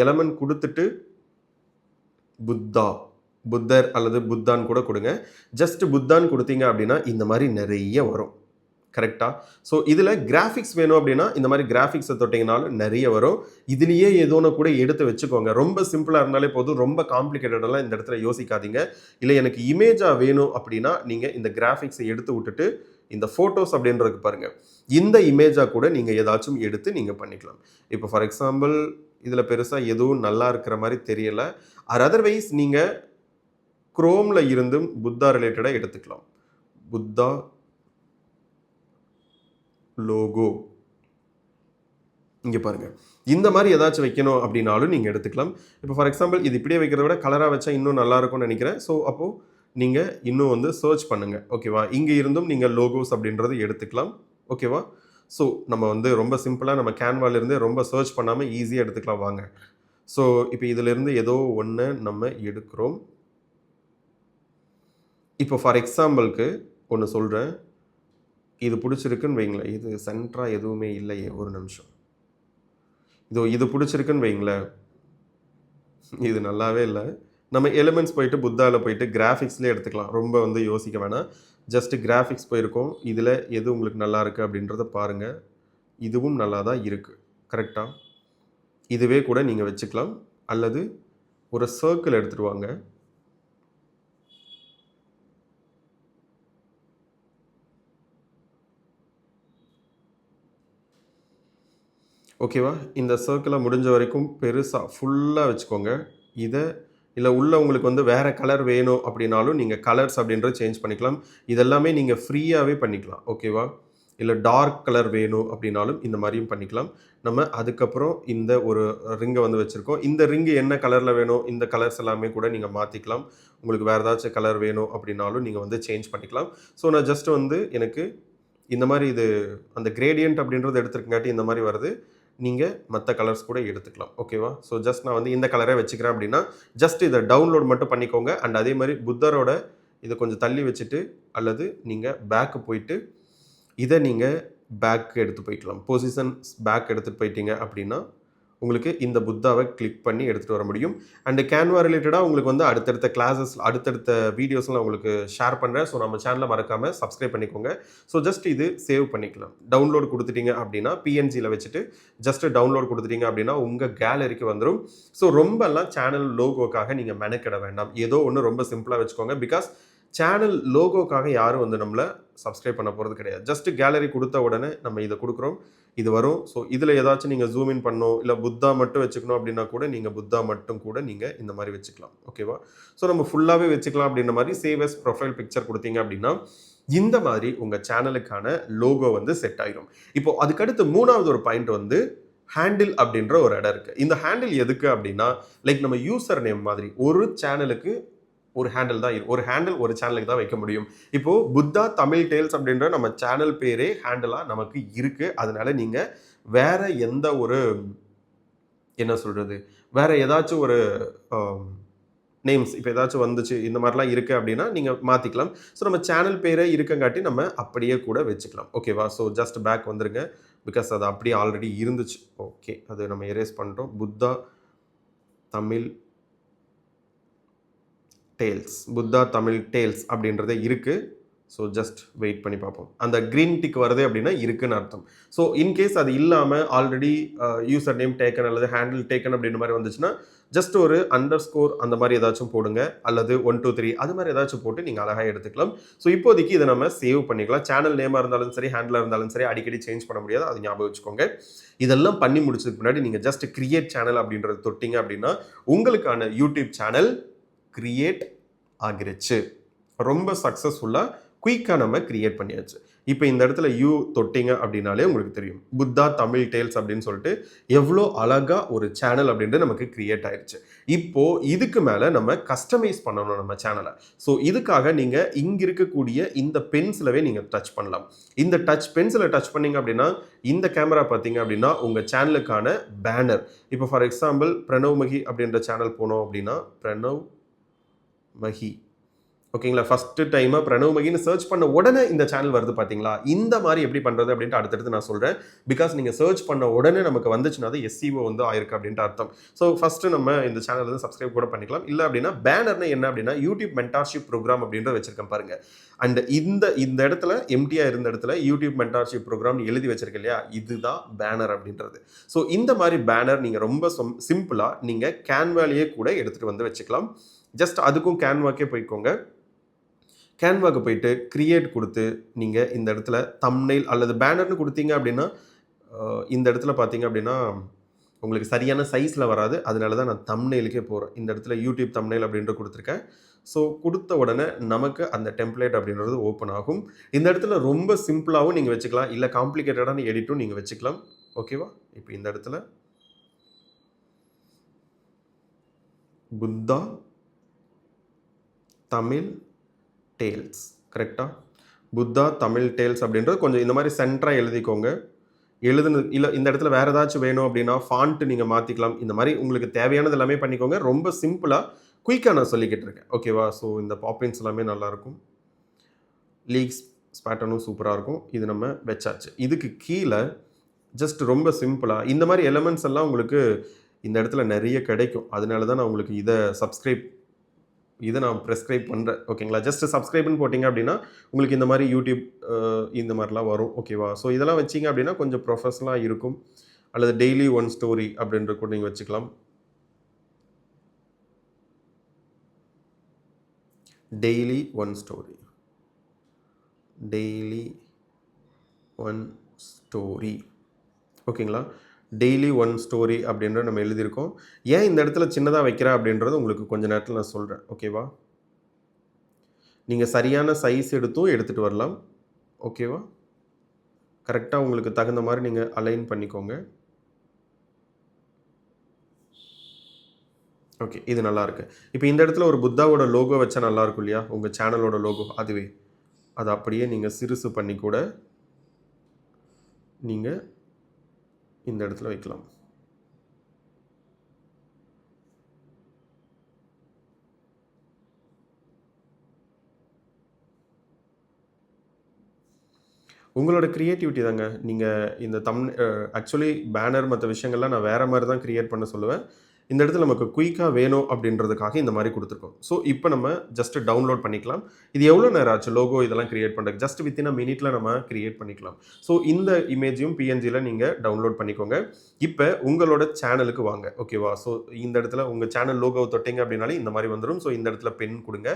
எலமெண்ட் கொடுத்துட்டு புத்தர் அல்லது புத்தான் கூட கொடுங்க. ஜஸ்ட் புத்தான் கொடுத்தீங்க அப்படின்னா இந்த மாதிரி நிறைய வரும். கரெக்டா? ஸோ இதில் கிராஃபிக்ஸ் வேணும் அப்படின்னா இந்த மாதிரி கிராஃபிக்ஸை தொட்டிங்கனாலும் நிறைய வரும். இதுலேயே ஏதோன்னு கூட எடுத்து வச்சுக்கோங்க. ரொம்ப சிம்பிளாக இருந்தாலே போதும், ரொம்ப காம்ப்ளிகேட்டடெல்லாம் இந்த இடத்துல யோசிக்காதீங்க. இல்லை எனக்கு இமேஜாக வேணும் அப்படின்னா நீங்கள் இந்த கிராஃபிக்ஸை எடுத்து விட்டுட்டு இந்த ஃபோட்டோஸ் அப்படின்றது பாருங்கள், இந்த இமேஜாக கூட நீங்கள் ஏதாச்சும் எடுத்து நீங்கள் பண்ணிக்கலாம். இப்போ ஃபார் எக்ஸாம்பிள் இதில் பெருசாக எதுவும் நல்லா இருக்கிற மாதிரி தெரியலை. அதர்வைஸ் நீங்கள் குரோமில் இருந்தும் புத்தா ரிலேட்டடாக எடுத்துக்கலாம். புத்தா லோகோ இங்கே பாருங்கள், இந்த மாதிரி ஏதாச்சும் வைக்கணும் அப்படின்னாலும் நீங்கள் எடுத்துக்கலாம். இப்போ ஃபார் எக்ஸாம்பிள் இது இப்படியே வைக்கிறத விட கலராக வச்சா இன்னும் நல்லா இருக்கும்னு நினைக்கிறேன். ஸோ அப்போது நீங்கள் இன்னும் வந்து சர்ச் பண்ணுங்கள். ஓகேவா? இங்கே இருந்தும் நீங்கள் லோகோஸ் அப்படின்றது எடுத்துக்கலாம். ஓகேவா? ஸோ நம்ம வந்து ரொம்ப சிம்பிளாக நம்ம கேன்வாலேருந்தே ரொம்ப சர்ச் பண்ணாமல் ஈஸியாக எடுத்துக்கலாம் வாங்க. ஸோ இப்போ இதிலிருந்து ஏதோ ஒன்று நம்ம எடுக்கிறோம். இப்போ ஃபார் எக்ஸாம்பிளுக்கு ஒன்று சொல்கிறேன். இது பிடிச்சிருக்குன்னு வைங்களேன். இது சென்டராக எதுவுமே இல்லையே, ஒரு நிமிஷம். இது பிடிச்சிருக்குன்னு வைங்களேன். இது நல்லாவே இல்லை. நம்ம எலிமெண்ட்ஸ் போயிட்டு புத்தாவில் போயிட்டு கிராஃபிக்ஸ்லேயே எடுத்துக்கலாம். ரொம்ப வந்து யோசிக்க வேணாம். ஜஸ்ட் கிராஃபிக்ஸ் போயிருக்கோம். இதில் எது உங்களுக்கு நல்லா இருக்குது அப்படின்றத பாருங்கள். இதுவும் நல்லா தான் இருக்குது. கரெக்டாக இதுவே கூட நீங்கள் வச்சுக்கலாம். அல்லது ஒரு சர்க்கிள் எடுத்துகிட்டு வாங்க. ஓகேவா? இந்த சர்க்கிளை முடிஞ்ச வரைக்கும் பெருசாக ஃபுல்லாக வச்சுக்கோங்க. இதை இல்லை உள்ள உங்களுக்கு வந்து வேறு கலர் வேணும் அப்படின்னாலும் நீங்கள் கலர்ஸ் அப்படின்றது சேஞ்ச் பண்ணிக்கலாம். இதெல்லாமே நீங்கள் ஃப்ரீயாகவே பண்ணிக்கலாம். ஓகேவா? இல்லை டார்க் கலர் வேணும் அப்படின்னாலும் இந்த மாதிரியும் பண்ணிக்கலாம். நம்ம அதுக்கப்புறம் இந்த ஒரு ரிங்கை வந்து வச்சுருக்கோம். இந்த ரிங்கு என்ன கலரில் வேணும், இந்த கலர்ஸ் எல்லாமே கூட நீங்கள் மாற்றிக்கலாம். உங்களுக்கு வேறு ஏதாச்சும் கலர் வேணும் அப்படின்னாலும் நீங்கள் வந்து சேஞ்ச் பண்ணிக்கலாம். ஸோ நான் ஜஸ்ட் வந்து எனக்கு இந்த மாதிரி இது அந்த கிரேடியன்ட் அப்படின்றது எடுத்துருக்கங்காட்டி இந்த மாதிரி வருது. நீங்கள் மற்ற கலர்ஸ் கூட எடுத்துக்கலாம். ஓகேவா? ஸோ ஜஸ்ட் நான் வந்து இந்த கலரே வச்சுக்கிறேன் அப்படின்னா ஜஸ்ட் இதை டவுன்லோட் மட்டும் பண்ணிக்கோங்க. அண்ட் அதே மாதிரி புத்தரோட இதை கொஞ்சம் தள்ளி வச்சுட்டு அல்லது நீங்கள் பேக்கு போயிட்டு இதை நீங்கள் பேக் எடுத்து போய்க்கலாம். பொசிஷன்ஸ் பேக் எடுத்துகிட்டு போயிட்டீங்க அப்படின்னா உங்களுக்கு இந்த புத்தாவை கிளிக் பண்ணி எடுத்துகிட்டு வர முடியும். அண்டு கேன்வா ரிலேட்டடாக உங்களுக்கு வந்து அடுத்தடுத்த கிளாஸஸ் அடுத்தடுத்த வீடியோஸ்லாம் உங்களுக்கு ஷேர் பண்ணுறேன். ஸோ நம்ம சேனலை மறக்காமல் சப்ஸ்கிரைப் பண்ணிக்கோங்க. ஸோ ஜஸ்ட் இது சேவ் பண்ணிக்கலாம். டவுன்லோட் கொடுத்துட்டீங்க அப்படின்னா பிஎன்ஜியில் வச்சுட்டு ஜஸ்ட் டவுன்லோட் கொடுத்துட்டீங்க அப்படின்னா உங்கள் கேலரிக்கு வந்துடும். ஸோ ரொம்பலாம் சேனல் லோகோக்காக நீங்கள் மெனக்கிட வேண்டாம். ஏதோ ஒன்று ரொம்ப சிம்பிளாக வச்சுக்கோங்க. பிகாஸ் சேனல் லோகோக்காக யாரும் வந்து நம்மளை சப்ஸ்கிரைப் பண்ண போகிறது கிடையாது. ஜஸ்ட் கேலரி கொடுத்த உடனே நம்ம இதை கொடுக்குறோம், இது வரும். ஸோ இதில் ஏதாச்சும் நீங்கள் ஜூம் இன் பண்ணணும் இல்லை புத்தா மட்டும் வச்சுக்கணும் அப்படின்னா கூட நீங்கள் புத்தா மட்டும் கூட நீங்கள் இந்த மாதிரி வச்சுக்கலாம். ஓகேவா? ஸோ நம்ம ஃபுல்லாகவே வச்சுக்கலாம் அப்படின்ற மாதிரி சேவ் எஸ் ப்ரொஃபைல் பிக்சர் கொடுத்தீங்க அப்படின்னா இந்த மாதிரி உங்கள் சேனலுக்கான லோகோ வந்து செட் ஆயிடும். இப்போ அதுக்கடுத்து மூணாவது ஒரு பாயிண்ட் வந்து ஹேண்டில் அப்படின்ற ஒரு இடம் இருக்குது. இந்த ஹேண்டில் எதுக்கு அப்படின்னா லைக் நம்ம யூசர் நேம் மாதிரி ஒரு சேனலுக்கு ஒரு ஹேண்டில் தான் ஒரு ஹேண்டில் ஒரு சேனலுக்கு தான் வைக்க முடியும். இப்போ புத்தா தமிழ் டேல்ஸ் அப்படின்ற நம்ம சேனல் பேரே ஹேண்டிலா நமக்கு இருக்கு. அதனால நீங்க வேற எந்த ஒரு என்ன சொல்றது வேற ஏதாச்சும் ஒரு நேம்ஸ் இப்போ ஏதாச்சும் வந்துச்சு இந்த மாதிரிலாம் இருக்கு அப்படின்னா நீங்க மாத்திக்கலாம். ஸோ நம்ம சேனல் பேரே இருக்கங்காட்டி நம்ம அப்படியே கூட வச்சுக்கலாம். ஓகேவா? ஸோ ஜஸ்ட் பேக் வந்துருங்க. பிகாஸ் அது அப்படியே ஆல்ரெடி இருந்துச்சு. ஓகே, அது நம்ம எரேஸ் பண்ணிட்டோம். புத்தா தமிழ் டேல்ஸ், புத்தா தமிழ் டேல்ஸ் அப்படின்றதே இருக்குது. ஸோ ஜஸ்ட் வெயிட் பண்ணி பார்ப்போம். அந்த க்ரீன் டிக் வருது அப்படின்னா இருக்குன்னு அர்த்தம். ஸோ இன்கேஸ் அது இல்லாமல் ஆல்ரெடி யூசர் நேம் டேக்கன் அல்லது ஹேண்டில் டேக்கன் அப்படின்ற மாதிரி வந்துச்சுன்னா ஜஸ்ட் ஒரு அண்டர் ஸ்கோர் அந்த மாதிரி ஏதாச்சும் போடுங்க. அல்லது 1 2 3 அது மாதிரி ஏதாச்சும் போட்டு நீங்கள் அழகாக எடுத்துக்கலாம். ஸோ இப்போதைக்கு இதை நம்ம சேவ் பண்ணிக்கலாம். சேனல் நேமாக இருந்தாலும் சரி, ஹேண்டிலாக இருந்தாலும் சரி, அடிக்கடி சேஞ்ச் பண்ண முடியாது. அது ஞாபகம் வச்சுக்கோங்க. இதெல்லாம் பண்ணி முடிச்சதுக்கு முன்னாடி நீங்கள் ஜஸ்ட் கிரியேட் சேனல் அப்படின்றது தொட்டிங்க அப்படின்னா உங்களுக்கான யூடியூப் சேனல் கிரியேட் ஆகிருச்சு. ரொம்ப சக்ஸஸ்ஃபுல்லாக குயிக்காக நம்ம கிரியேட் பண்ணியாச்சு. இப்போ இந்த இடத்துல யூ தொட்டிங்க அப்படின்னாலே உங்களுக்கு தெரியும் புத்தா தமிழ் டேல்ஸ் அப்படின்னு சொல்லிட்டு எவ்வளோ அழகாக ஒரு சேனல் அப்படின்ட்டு நமக்கு கிரியேட் ஆயிடுச்சு. இப்போ இதுக்கு மேலே நம்ம கஸ்டமைஸ் பண்ணணும் நம்ம சேனலை. ஸோ இதுக்காக நீங்கள் இங்கே இருக்கக்கூடிய இந்த பென்சிலவே நீங்கள் டச் பண்ணலாம். இந்த பென்சிலை டச் பண்ணீங்க அப்படின்னா இந்த கேமரா பார்த்தீங்க அப்படின்னா உங்கள் சேனலுக்கான பேனர். இப்போ ஃபார் எக்ஸாம்பிள் பிரணவ் மகி அப்படின்ற சேனல் போனோம் அப்படின்னா பிரணவ் மகி, ஓகேங்களா? ஃபர்ஸ்ட் டைமாக பிரணவ் மகின்னு சர்ச் பண்ண உடனே இந்த சேனல் வருது பார்த்தீங்களா? இந்த மாதிரி எப்படி பண்ணுறது அப்படின்ட்டு அடுத்தடுத்து நான் சொல்கிறேன். பிகாஸ் நீங்கள் சர்ச் பண்ண உடனே நமக்கு வந்துச்சுன்னா அது எஸ்சிஓ வந்து ஆயிருக்கு அப்படின்ட்டு அர்த்தம். ஸோ ஃபஸ்ட்டு நம்ம இந்த சேனல் வந்து சப்ஸ்கிரைப் கூட பண்ணிக்கலாம். இல்லை அப்படின்னா பேனர்னா என்ன அப்படின்னா யூடியூப் மென்டார்ஷிப் ப்ரோக்ராம் அப்படின்ற வச்சிருக்கேன் பாருங்க. அண்ட் இந்த இடத்துல எம்டிஆர் இருந்த இடத்துல யூடியூப் மென்டார்ஷிப் ப்ரோக்ராம் எழுதி வச்சிருக்கேன் இல்லையா? இதுதான் பேனர் அப்படின்றது. ஸோ இந்த மாதிரி பேனர் நீங்கள் ரொம்ப சிம்பிளாக நீங்கள் கேன்வாலேயே கூட எடுத்துகிட்டு வந்து வச்சுக்கலாம். ஜஸ்ட் அதுக்கும் கேன்வாக்கே போய்க்கோங்க. கேன்வாக்கு போயிட்டு கிரியேட் கொடுத்து நீங்கள் இந்த இடத்துல தம்ப்நெயில் அல்லது பேனர்னு கொடுத்தீங்க அப்படின்னா இந்த இடத்துல பார்த்தீங்க அப்படின்னா உங்களுக்கு சரியான சைஸில் வராது. அதனால தான் நான் தம்ப்நெயிலுக்கே போகிறேன். இந்த இடத்துல யூடியூப் தம்ப்நெயில் அப்படின்ற கொடுத்துருக்கேன். ஸோ கொடுத்த உடனே நமக்கு அந்த டெம்ப்ளேட் அப்படின்றது ஓப்பன் ஆகும். இந்த இடத்துல ரொம்ப சிம்பிளாகவும் நீங்கள் வச்சுக்கலாம், இல்லை காம்ப்ளிகேட்டடான எடிட்டும் நீங்கள் வச்சுக்கலாம். ஓகேவா? இப்போ இந்த இடத்துல புத்தா தமிழ் டேல்ஸ். கரெக்டாக? புத்தா தமிழ் டேல்ஸ் அப்படின்றது கொஞ்சம் இந்த மாதிரி சென்டராக எழுதிக்கோங்க. இல்லை இந்த இடத்துல வேறு ஏதாச்சும் வேணும் அப்படின்னா ஃபாண்ட்டு நீங்கள் மாற்றிக்கலாம். இந்த மாதிரி உங்களுக்கு தேவையானது எல்லாமே பண்ணிக்கோங்க. ரொம்ப சிம்பிளாக குயிக்காக நான் சொல்லிக்கிட்டு இருக்கேன். ஓகேவா? ஸோ இந்த பாப்பின்ஸ் எல்லாமே நல்லாயிருக்கும். லீக்ஸ் பேட்டர்னும் சூப்பராக இருக்கும். இது நம்ம வச்சாச்சு. இதுக்கு கீழே ஜஸ்ட் ரொம்ப சிம்பிளாக இந்த மாதிரி எலமெண்ட்ஸ் எல்லாம் உங்களுக்கு இந்த இடத்துல நிறைய கிடைக்கும். அதனால தான் நான் உங்களுக்கு இதை நான் ப்ரெஸ்கிரைப் பண்ணுறேன். ஓகேங்களா? ஜஸ்ட் சப்ஸ்கிரைப்னு போட்டிங்க அப்படின்னா உங்களுக்கு இந்த மாதிரி யூடியூப் இந்த மாதிரிலாம் வரும். ஓகேவா? ஸோ இதெல்லாம் வச்சிங்க அப்படின்னா கொஞ்சம் ப்ரொஃபஷனலாக இருக்கும். அல்லது டெய்லி ஒன் ஸ்டோரி அப்படின்ற கூட நீங்கள் வச்சுக்கலாம். Daily one story, daily one story. ஓகேங்களா? டெய்லி ஒன் ஸ்டோரி அப்படின்ற நம்ம எழுதியிருக்கோம். ஏன் இந்த இடத்துல சின்னதாக வைக்கிறேன் அப்படின்றது உங்களுக்கு கொஞ்சம் நேரத்தில் நான் சொல்கிறேன். ஓகேவா? நீங்கள் சரியான சைஸ் எடுத்துகிட்டு வரலாம். ஓகேவா? கரெக்டாக உங்களுக்கு தகுந்த மாதிரி நீங்கள் அலைன் பண்ணிக்கோங்க. ஓகே, இது நல்லாயிருக்கு. இப்போ இந்த இடத்துல ஒரு புத்தாவோட லோகோ வச்சா நல்லாயிருக்கும் இல்லையா? உங்கள் சேனலோட லோகோ அதுவே. அதை அப்படியே நீங்கள் சிறுசு பண்ணி கூட நீங்கள் இந்த இடத்துல வைக்கலாம். உங்களோட கிரியேட்டிவிட்டி தாங்க. நீங்கள் இந்த ஆக்சுவலி பேனர் மற்ற விஷயங்கள்லாம் நான் வேறு மாதிரி தான் கிரியேட் பண்ண சொல்லுவேன். இந்த இடத்துல நமக்கு குயிக்காக வேணும் அப்படின்றதுக்காக இந்த மாதிரி கொடுத்துருக்கோம். ஸோ இப்போ நம்ம ஜஸ்ட் டவுன்லோட் பண்ணிக்கலாம். இது எவ்வளோ நேரம் ஆச்சு லோகோ இதெல்லாம் கிரியேட் பண்ணுறதுக்கு? ஜஸ்ட் வித்தின் அ மினிட்ல நம்ம கிரியேட் பண்ணிக்கலாம். ஸோ இந்த இமேஜையும் பிஎன்ஜியில் நீங்கள் டவுன்லோட் பண்ணிக்கோங்க. இப்போ உங்களோட சேனலுக்கு வாங்க. ஓகேவா? ஸோ இந்த இடத்துல உங்கள் சேனல் லோகோவை தொட்டிங்க அப்படின்னாலே இந்த மாதிரி வந்துடும். ஸோ இந்த இடத்துல பென் கொடுங்க.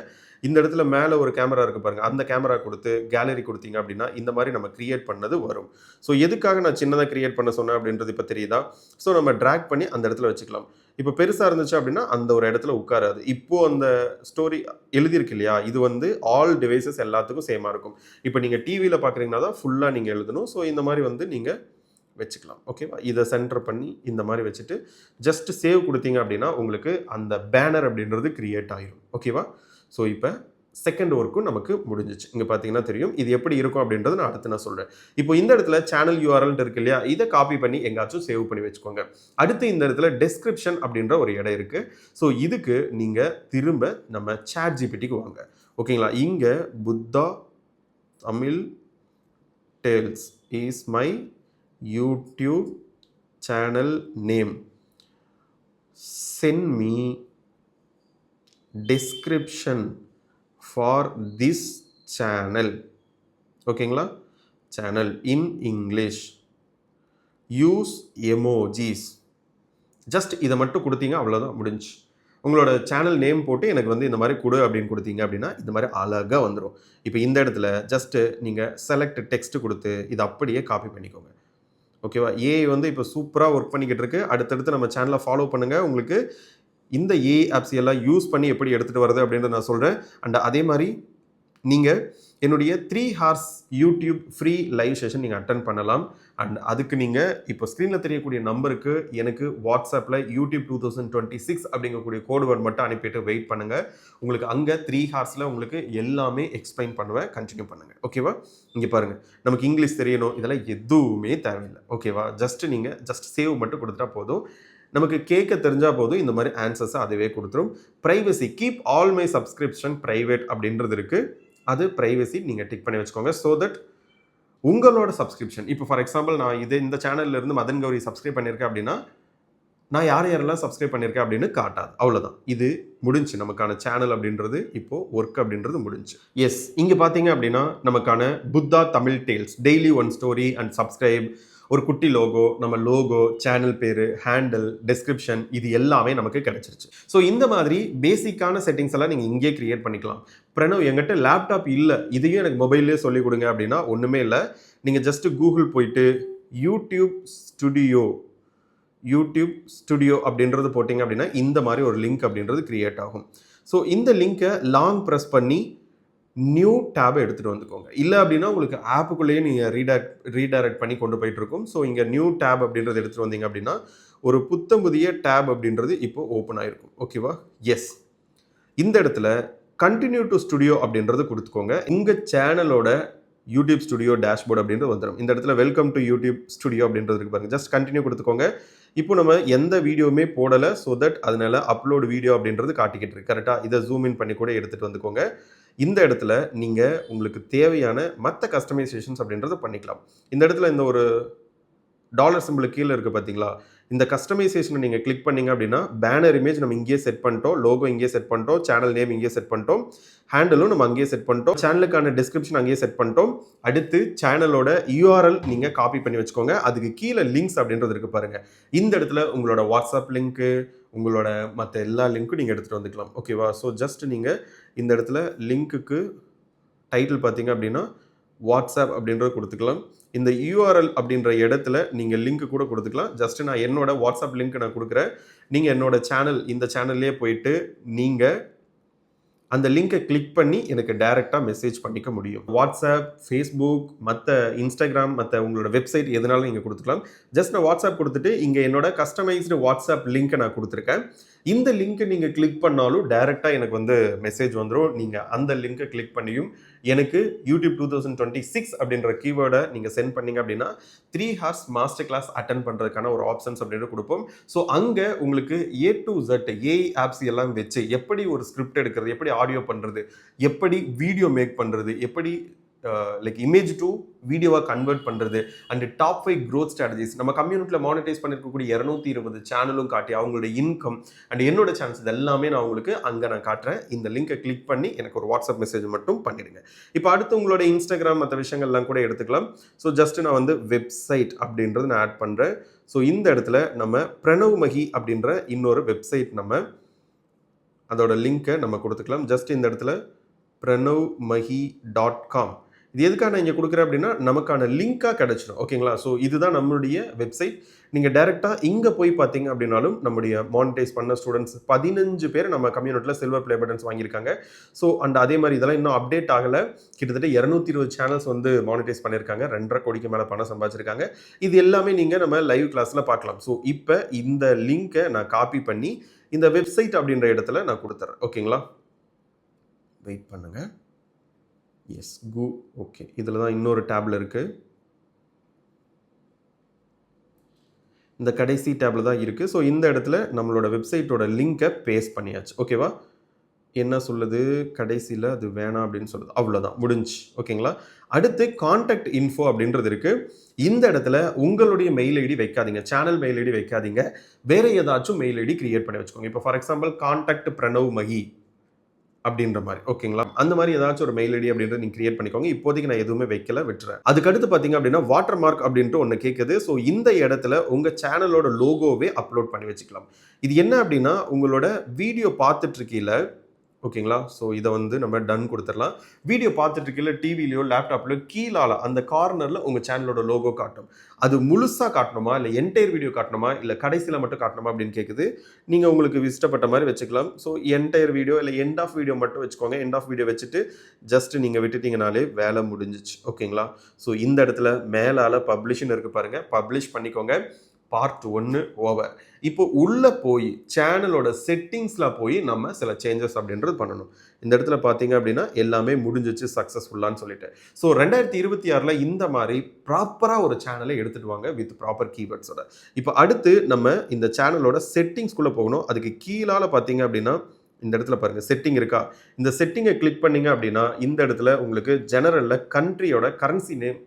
இந்த இடத்துல மேலே ஒரு கேமரா இருக்குது பாருங்கள், அந்த கேமரா கொடுத்து கேலரி கொடுத்தீங்க அப்படின்னா இந்த மாதிரி நம்ம கிரியேட் பண்ணது வரும். ஸோ எதுக்காக நான் சின்னதாக கிரியேட் பண்ண சொன்னேன் அப்படின்றது இப்போ தெரியுதா? ஸோ நம்ம ட்ராக் பண்ணி அந்த இடத்துல வச்சுக்கலாம். இப்போ பெருசாக இருந்துச்சு அப்படின்னா அந்த ஒரு இடத்துல உட்காராது. இப்போது அந்த ஸ்டோரி எழுதியிருக்கு இல்லையா? இது வந்து ஆல் டிவைசஸ் எல்லாத்துக்கும் சேமாக இருக்கும். இப்போ நீங்கள் டிவியில் பார்க்குறீங்கன்னா தான் ஃபுல்லாக நீங்கள் எழுதணும். ஸோ இந்த மாதிரி வந்து நீங்கள் வச்சுக்கலாம். ஓகேவா? இதை சென்டர் பண்ணி இந்த மாதிரி வச்சுட்டு ஜஸ்ட் சேவ் கொடுத்தீங்க அப்படின்னா உங்களுக்கு அந்த பேனர் அப்படின்றது கிரியேட் ஆகிடும். ஓகேவா? ஸோ இப்போ செகண்ட் ஒர்க்கும் நமக்கு முடிஞ்சிச்சு. இங்கே பார்த்தீங்கன்னா தெரியும் இது எப்படி இருக்கும் அப்படின்றது நான் அடுத்து நான் சொல்கிறேன். இப்போ இந்த இடத்துல சேனல் யூஆர்எல் இருக்கு இல்லையா? இதை காப்பி பண்ணி எங்காச்சும் சேவ் பண்ணி வச்சுக்கோங்க. அடுத்து இந்த இடத்துல டெஸ்கிரிப்ஷன் அப்படின்ற ஒரு இடம் இருக்குது. ஸோ இதுக்கு நீங்கள் திரும்ப நம்ம சாட் ஜிபிடிக்கு வாங்க. ஓகேங்களா? இங்கே Buddha Tamil tales is my YouTube channel name. Send me description for this channel. ஓகேங்களா? Channel in English. Use emojis. Just இதை மட்டும் கொடுத்தீங்க அவ்வளோதான், முடிஞ்சு. உங்களோட சேனல் நேம் போட்டு எனக்கு வந்து இந்த மாதிரி கொடு அப்படின்னு கொடுத்தீங்க அப்படின்னா இந்த மாதிரி அழகாக வந்துடும். இப்போ இந்த இடத்துல ஜஸ்ட்டு நீங்கள் செலக்ட் டெக்ஸ்ட் கொடுத்து இதை அப்படியே காப்பி பண்ணிக்கோங்க. ஓகேவா? ஏஐ வந்து இப்போ சூப்பராக ஒர்க் பண்ணிக்கிட்டு இருக்கு. அடுத்தடுத்து நம்ம சேனலை ஃபாலோ பண்ணுங்கள். உங்களுக்கு இந்த ஏஐ ஆப்ஸ் எல்லாம் யூஸ் பண்ணி எப்படி எடுத்துகிட்டு வருது அப்படின்றத நான் சொல்கிறேன். அண்ட் அதே மாதிரி நீங்கள் என்னுடைய 3 hours YouTube free live session நீங்கள் அட்டன் பண்ணலாம். அண்ட் அதுக்கு நீங்கள் இப்போ ஸ்க்ரீனில் தெரியக்கூடிய நம்பருக்கு எனக்கு வாட்ஸ்அப்பில் யூடியூப் 2026 அப்படிங்கக்கூடிய கோடு வேர்ட் மட்டும் அனுப்பிட்டு வெயிட் பண்ணுங்கள். உங்களுக்கு அங்கே 3 hours உங்களுக்கு எல்லாமே எக்ஸ்பிளைன் பண்ணுவேன். கண்டினியூ பண்ணுங்கள். ஓகேவா? இங்கே பாருங்கள், நமக்கு இங்கிலீஷ் தெரியணும், இதெல்லாம் எதுவுமே தேவையில்லை. ஓகேவா? நீங்கள் ஜஸ்ட் சேவ் மட்டும் கொடுத்துட்டா போதும். நமக்கு கேட்க தெரிஞ்சால் போதும், இந்த மாதிரி ஆன்சர்ஸை அதுவே கொடுத்துரும். Privacy, keep all my subscription private அப்படின்றது இருக்குது. அது ப்ரைவசி நீங்கள் டிக் பண்ணி வச்சுக்கோங்க. ஸோ தட் உங்களோட சப்ஸ்கிரிப்ஷன், இப்போ ஃபார் எக்ஸாம்பிள் நான் இந்த சேனல்ல இருந்து மதன் கௌரி சப்ஸ்கிரைப் பண்ணியிருக்கேன் அப்படின்னா நான் யாரெல்லாம் சப்ஸ்கிரைப் பண்ணியிருக்கேன் அப்படின்னு காட்டாது. அவ்வளோதான், இது முடிஞ்சு. நமக்கான சேனல் அப்படின்றது இப்போது ஒர்க் அப்படின்றது முடிஞ்சு. எஸ், இங்கே பார்த்தீங்க அப்படின்னா நமக்கான Buddha Tamil tales daily one story and subscribe, ஒரு குட்டி லோகோ, நம்ம லோகோ, சேனல் பேர், ஹேண்டில், டெஸ்கிரிப்ஷன், இது எல்லாமே நமக்கு கிடைச்சிருச்சு. ஸோ இந்த மாதிரி பேசிக்கான செட்டிங்ஸ் எல்லாம் நீங்கள் இங்கே கிரியேட் பண்ணிக்கலாம். பிரணவ், என்கிட்ட லேப்டாப் இல்லை, இதையும் எனக்கு மொபைல்லே சொல்லிக் கொடுங்க அப்படின்னா ஒன்றுமே இல்லை. நீங்கள் ஜஸ்ட் கூகுள் போயிட்டு யூடியூப் ஸ்டுடியோ அப்படின்றது போட்டிங்க அப்படின்னா இந்த மாதிரி ஒரு லிங்க் அப்படின்றது கிரியேட் ஆகும். ஸோ இந்த லிங்கை லாங் ப்ரெஸ் பண்ணி நியூ டேபை எடுத்துகிட்டு வந்துக்கோங்க. இல்லை அப்படின்னா உங்களுக்கு ஆப்புக்குள்ளேயே நீங்கள் ரீடைரக்ட் பண்ணி கொண்டு போயிட்டு இருக்கும். ஸோ இங்கே நியூ டேப் அப்படின்றது எடுத்துகிட்டு வந்தீங்க அப்படின்னா ஒரு புதிய டேப் அப்படின்றது இப்போ ஓப்பன் ஆகிருக்கும். ஓகேவா? எஸ், இந்த இடத்துல கண்டினியூ டு ஸ்டுடியோ அப்படின்றது கொடுத்துக்கோங்க. உங்கள் சேனலோட யூடியூப் ஸ்டுடியோ டேஷ்போர்ட் அப்படின்றது வந்துடும். இந்த இடத்துல வெல்கம் டு யூடியூப் ஸ்டுடியோ அப்படின்றது இருக்கு பாருங்க. ஜஸ்ட் கண்டினியூ கொடுத்துக்கோங்க. இப்போ நம்ம எந்த வீடியோவுமே போடலை, ஸோ தட் அதனால அப்லோட் வீடியோ அப்படின்றது காட்டிக்கிட்டு இருக்கு. கரெக்டாக இதை ஜூம் இன் பண்ணி கூட எடுத்துகிட்டு வந்துக்கோங்க. இந்த இடத்துல நீங்கள் உங்களுக்கு தேவையான மற்ற கஸ்டமைசேஷன்ஸ் அப்படின்றத பண்ணிக்கலாம். இந்த இடத்துல இந்த ஒரு டாலர் சிம்பிள் கீழே இருக்குது பார்த்தீங்களா, இந்த கஸ்டமைசேஷனை நீங்கள் கிளிக் பண்ணீங்க அப்படின்னா பேனர் இமேஜ் நம்ம இங்கேயே செட் பண்ணிட்டோம், லோகோ இங்கேயே செட் பண்ணிட்டோம், சேனல் நேம் இங்கேயே செட் பண்ணிட்டோம், ஹேண்டலும் நம்ம அங்கேயே செட் பண்ணிட்டோம், சேனலுக்கான டிஸ்கிரிப்ஷன் அங்கேயே செட் பண்ணிட்டோம். அடுத்து சேனலோட யூஆர்எல் நீங்கள் காப்பி பண்ணி வச்சுக்கோங்க. அதுக்கு கீழே லிங்க்ஸ் அப்படின்றது இருக்குது பாருங்கள். இந்த இடத்துல உங்களோட வாட்ஸ்அப் லிங்க்கு, உங்களோட மற்ற எல்லா லிங்க்கும் நீங்கள் எடுத்துகிட்டு வந்துக்கலாம். ஓகேவா? ஸோ ஜஸ்ட் நீங்கள் இந்த இடத்துல லிங்க்குக்கு டைட்டில் பார்த்தீங்க அப்படின்னா வாட்ஸ்அப் அப்படின்றத கொடுத்துக்கலாம். இந்த யூஆர்எல் அப்படின்ற இடத்துல நீங்கள் லிங்க் கூட கொடுத்துக்கலாம். ஜஸ்ட் நான் என்னோட வாட்ஸ்அப் லிங்க் நான் கொடுக்குறேன். நீங்கள் என்னோட சேனல், இந்த சேனல்லே போயிட்டு நீங்கள் அந்த லிங்கை கிளிக் பண்ணி எனக்கு டைரெக்டாக மெசேஜ் பண்ணிக்க முடியும். வாட்ஸ்அப், ஃபேஸ்புக், மற்ற இன்ஸ்டாகிராம், மற்ற உங்களோட வெப்சைட் எதுனாலும் நீங்கள் கொடுத்துக்கலாம். ஜஸ்ட் நான் வாட்ஸ்அப் கொடுத்துட்டு இங்கே என்னோட கஸ்டமைஸ்டு வாட்ஸ்அப் லிங்க்கை நான் கொடுத்துருக்கேன். இந்த லிங்க்கை நீங்கள் கிளிக் பண்ணாலும் டைரெக்டாக எனக்கு வந்து மெசேஜ் வந்துடும். நீங்கள் அந்த லிங்கை கிளிக் பண்ணியும் எனக்கு யூடியூப் 2026 அப்படின்ற கீவேர்டை நீங்கள் சென்ட் பண்ணீங்க அப்படின்னா 3 hours மாஸ்டர் கிளாஸ் அட்டன் பண்ணுறதுக்கான ஒரு ஆப்ஷன்ஸ் அப்படின்னு கொடுப்போம். ஸோ அங்கே உங்களுக்கு A to Z AI apps எல்லாம் வச்சு எப்படி ஒரு ஸ்கிரிப்ட் எடுக்கிறது, எப்படி ஆடியோ பண்ணுறது, எப்படி வீடியோ மேக் பண்ணுறது, எப்படி லைக் இமேஜ் டு வீடியோவாக கன்வெர்ட் பண்ணுறது, அண்ட் டாப் 5 க்ரோத் ஸ்ட்ராட்டஜிஸ், நம்ம கம்யூனிட்டியில் மானிட்டைஸ் பண்ணியிருக்கக்கூடிய 220 சேனலும் காட்டி அவங்களோட இன்கம் அண்ட் என்னோட சேனல்ஸ் இது எல்லாமே நான் உங்களுக்கு அங்கே நான் காட்டுறேன். இந்த லிங்கை கிளிக் பண்ணி எனக்கு ஒரு வாட்ஸ்அப் மெசேஜ் மட்டும் பண்ணிடுங்க. இப்போ அடுத்து உங்களோட இன்ஸ்டாகிராம் மற்ற விஷயங்கள்லாம் கூட எடுத்துக்கலாம். ஸோ ஜஸ்ட் நான் வந்து வெப்சைட் அப்படின்றது நான் ஆட் பண்ணுறேன். ஸோ இந்த இடத்துல நம்ம பிரணவ் மஹி அப்படின்ற இன்னொரு வெப்சைட் நம்ம அதோட லிங்க்கை நம்ம கொடுத்துக்கலாம். ஜஸ்ட் இந்த இடத்துல pranavmahi.com இது எதுக்காக நான் இங்கே கொடுக்குறேன் அப்படின்னா நமக்கான லிங்காக கிடச்சிடும். ஓகேங்களா? ஸோ இதுதான் நம்மளுடைய வெப்சைட். நீங்கள் டேரெக்டாக இங்கே போய் பார்த்தீங்க அப்படின்னாலும் நம்முடைய மானிட்டைஸ் பண்ண ஸ்டூடெண்ட்ஸ் 15 பேர் நம்ம கம்யூனிட்டியில் சில்வர் ப்ளே பட்டன்ஸ் வாங்கியிருக்காங்க. ஸோ அண்ட் அதே மாதிரி இதெல்லாம் இன்னும் அப்டேட் ஆகலை. கிட்டத்தட்ட 220 சேனல்ஸ் வந்து மானிட்டைஸ் பண்ணியிருக்காங்க. 2.5 கோடிக்கு மேலே பணம் சம்பாதிச்சிருக்காங்க. இது எல்லாமே நீங்கள் நம்ம லைவ் கிளாஸில் பார்க்கலாம். ஸோ இப்போ இந்த லிங்க்கை நான் காப்பி பண்ணி இந்த வெப்சைட் அப்படின்ற இடத்துல நான் கொடுத்துட்றேன். ஓகேங்களா? வெயிட் பண்ணுங்கள். எஸ் ஓகே, இதில் தான் இன்னொரு டேபில் இருக்குது. இந்த கடைசி டேபில் தான் இருக்குது. ஸோ இந்த இடத்துல நம்மளோட வெப்சைட்டோட லிங்கை பேஸ்ட் பண்ணியாச்சு. ஓகேவா? என்ன சொல்லுது கடைசியில், அது வேணாம் அப்படின்னு சொல்லுது. அவ்வளோதான், முடிஞ்சு. ஓகேங்களா? அடுத்து கான்டாக்ட் இன்ஃபோ அப்படின்றது இருக்குது. இந்த இடத்துல உங்களுடைய மெயில் ஐடி வைக்காதீங்க, சேனல் மெயில் ஐடி வைக்காதீங்க. வேறு ஏதாச்சும் மெயில் ஐடி கிரியேட் பண்ணி வச்சுக்கோங்க. இப்போ for example contact Pranav Mahi அப்படின்ற மாதிரி. ஓகேங்களா? அந்த மாதிரி ஏதாச்சும் ஒரு மெயில் ஐடி அப்படின்றத நீங்கள் கிரியேட் பண்ணிக்கோங்க. இப்போதைக்கு நான் எதுவுமே வைக்கல, விட்டுறேன். அதுக்கடுத்து பார்த்தீங்க அப்படின்னா வாட்டர் மார்க் அப்படின்ட்டு ஒன்று கேட்குது. ஸோ இந்த இடத்துல உங்கள் சேனலோட லோகோவே அப்லோட் பண்ணி வச்சுக்கலாம். இது என்ன அப்படின்னா உங்களோட வீடியோ பார்த்துட்டு இருக்கீல, ஓகேங்களா? ஸோ இதை வந்து நம்ம டன் கொடுத்துடலாம். வீடியோ பார்த்துட்டு இருக்கீங்களா, டிவிலையோ லேப்டாப்லையோ கீழால அந்த கார்னரில் உங்கள் சேனலோட லோகோ காட்டும். அது முழுசாக காட்டணுமா, இல்லை என்டையர் வீடியோ காட்டணுமா, இல்லை கடைசியில் மட்டும் காட்டணுமா அப்படின்னு கேட்குது. நீங்கள் உங்களுக்கு இஷ்டப்பட்ட மாதிரி வச்சுக்கலாம். ஸோ என்டையர் வீடியோ இல்லை எண்ட் ஆஃப் வீடியோ மட்டும் வச்சுக்கோங்க. எண்ட் ஆஃப் வீடியோ வச்சுட்டு ஜஸ்ட் நீங்கள் விட்டுட்டீங்கனாலே வேலை முடிஞ்சிச்சு. ஓகேங்களா? ஸோ இந்த இடத்துல மேலால் பப்ளிஷ்னு இருக்குது பாருங்கள், பப்ளிஷ் பண்ணிக்கோங்க. Part 1 over. இப்போ உள்ளே போய் சேனலோட செட்டிங்ஸில் போய் நம்ம சில சேஞ்சஸ் அப்படின்றது பண்ணணும். இந்த இடத்துல பார்த்தீங்க அப்படின்னா எல்லாமே முடிஞ்சிச்சு சக்ஸஸ்ஃபுல்லான்னு சொல்லிட்டு. ஸோ 2026 இந்த மாதிரி ப்ராப்பராக ஒரு சேனலை எடுத்துகிட்டு வாங்க வித் ப்ராப்பர் கீவேர்ட்ஸோட. இப்போ அடுத்து நம்ம இந்த சேனலோட செட்டிங்ஸ்குள்ளே போகணும். அதுக்கு கீழால் பார்த்தீங்க அப்படின்னா இந்த இடத்துல பாருங்கள் செட்டிங் இருக்கா. இந்த செட்டிங்கை கிளிக் பண்ணிங்க அப்படின்னா இந்த இடத்துல உங்களுக்கு ஜெனரலில் கண்ட்ரியோட currency name,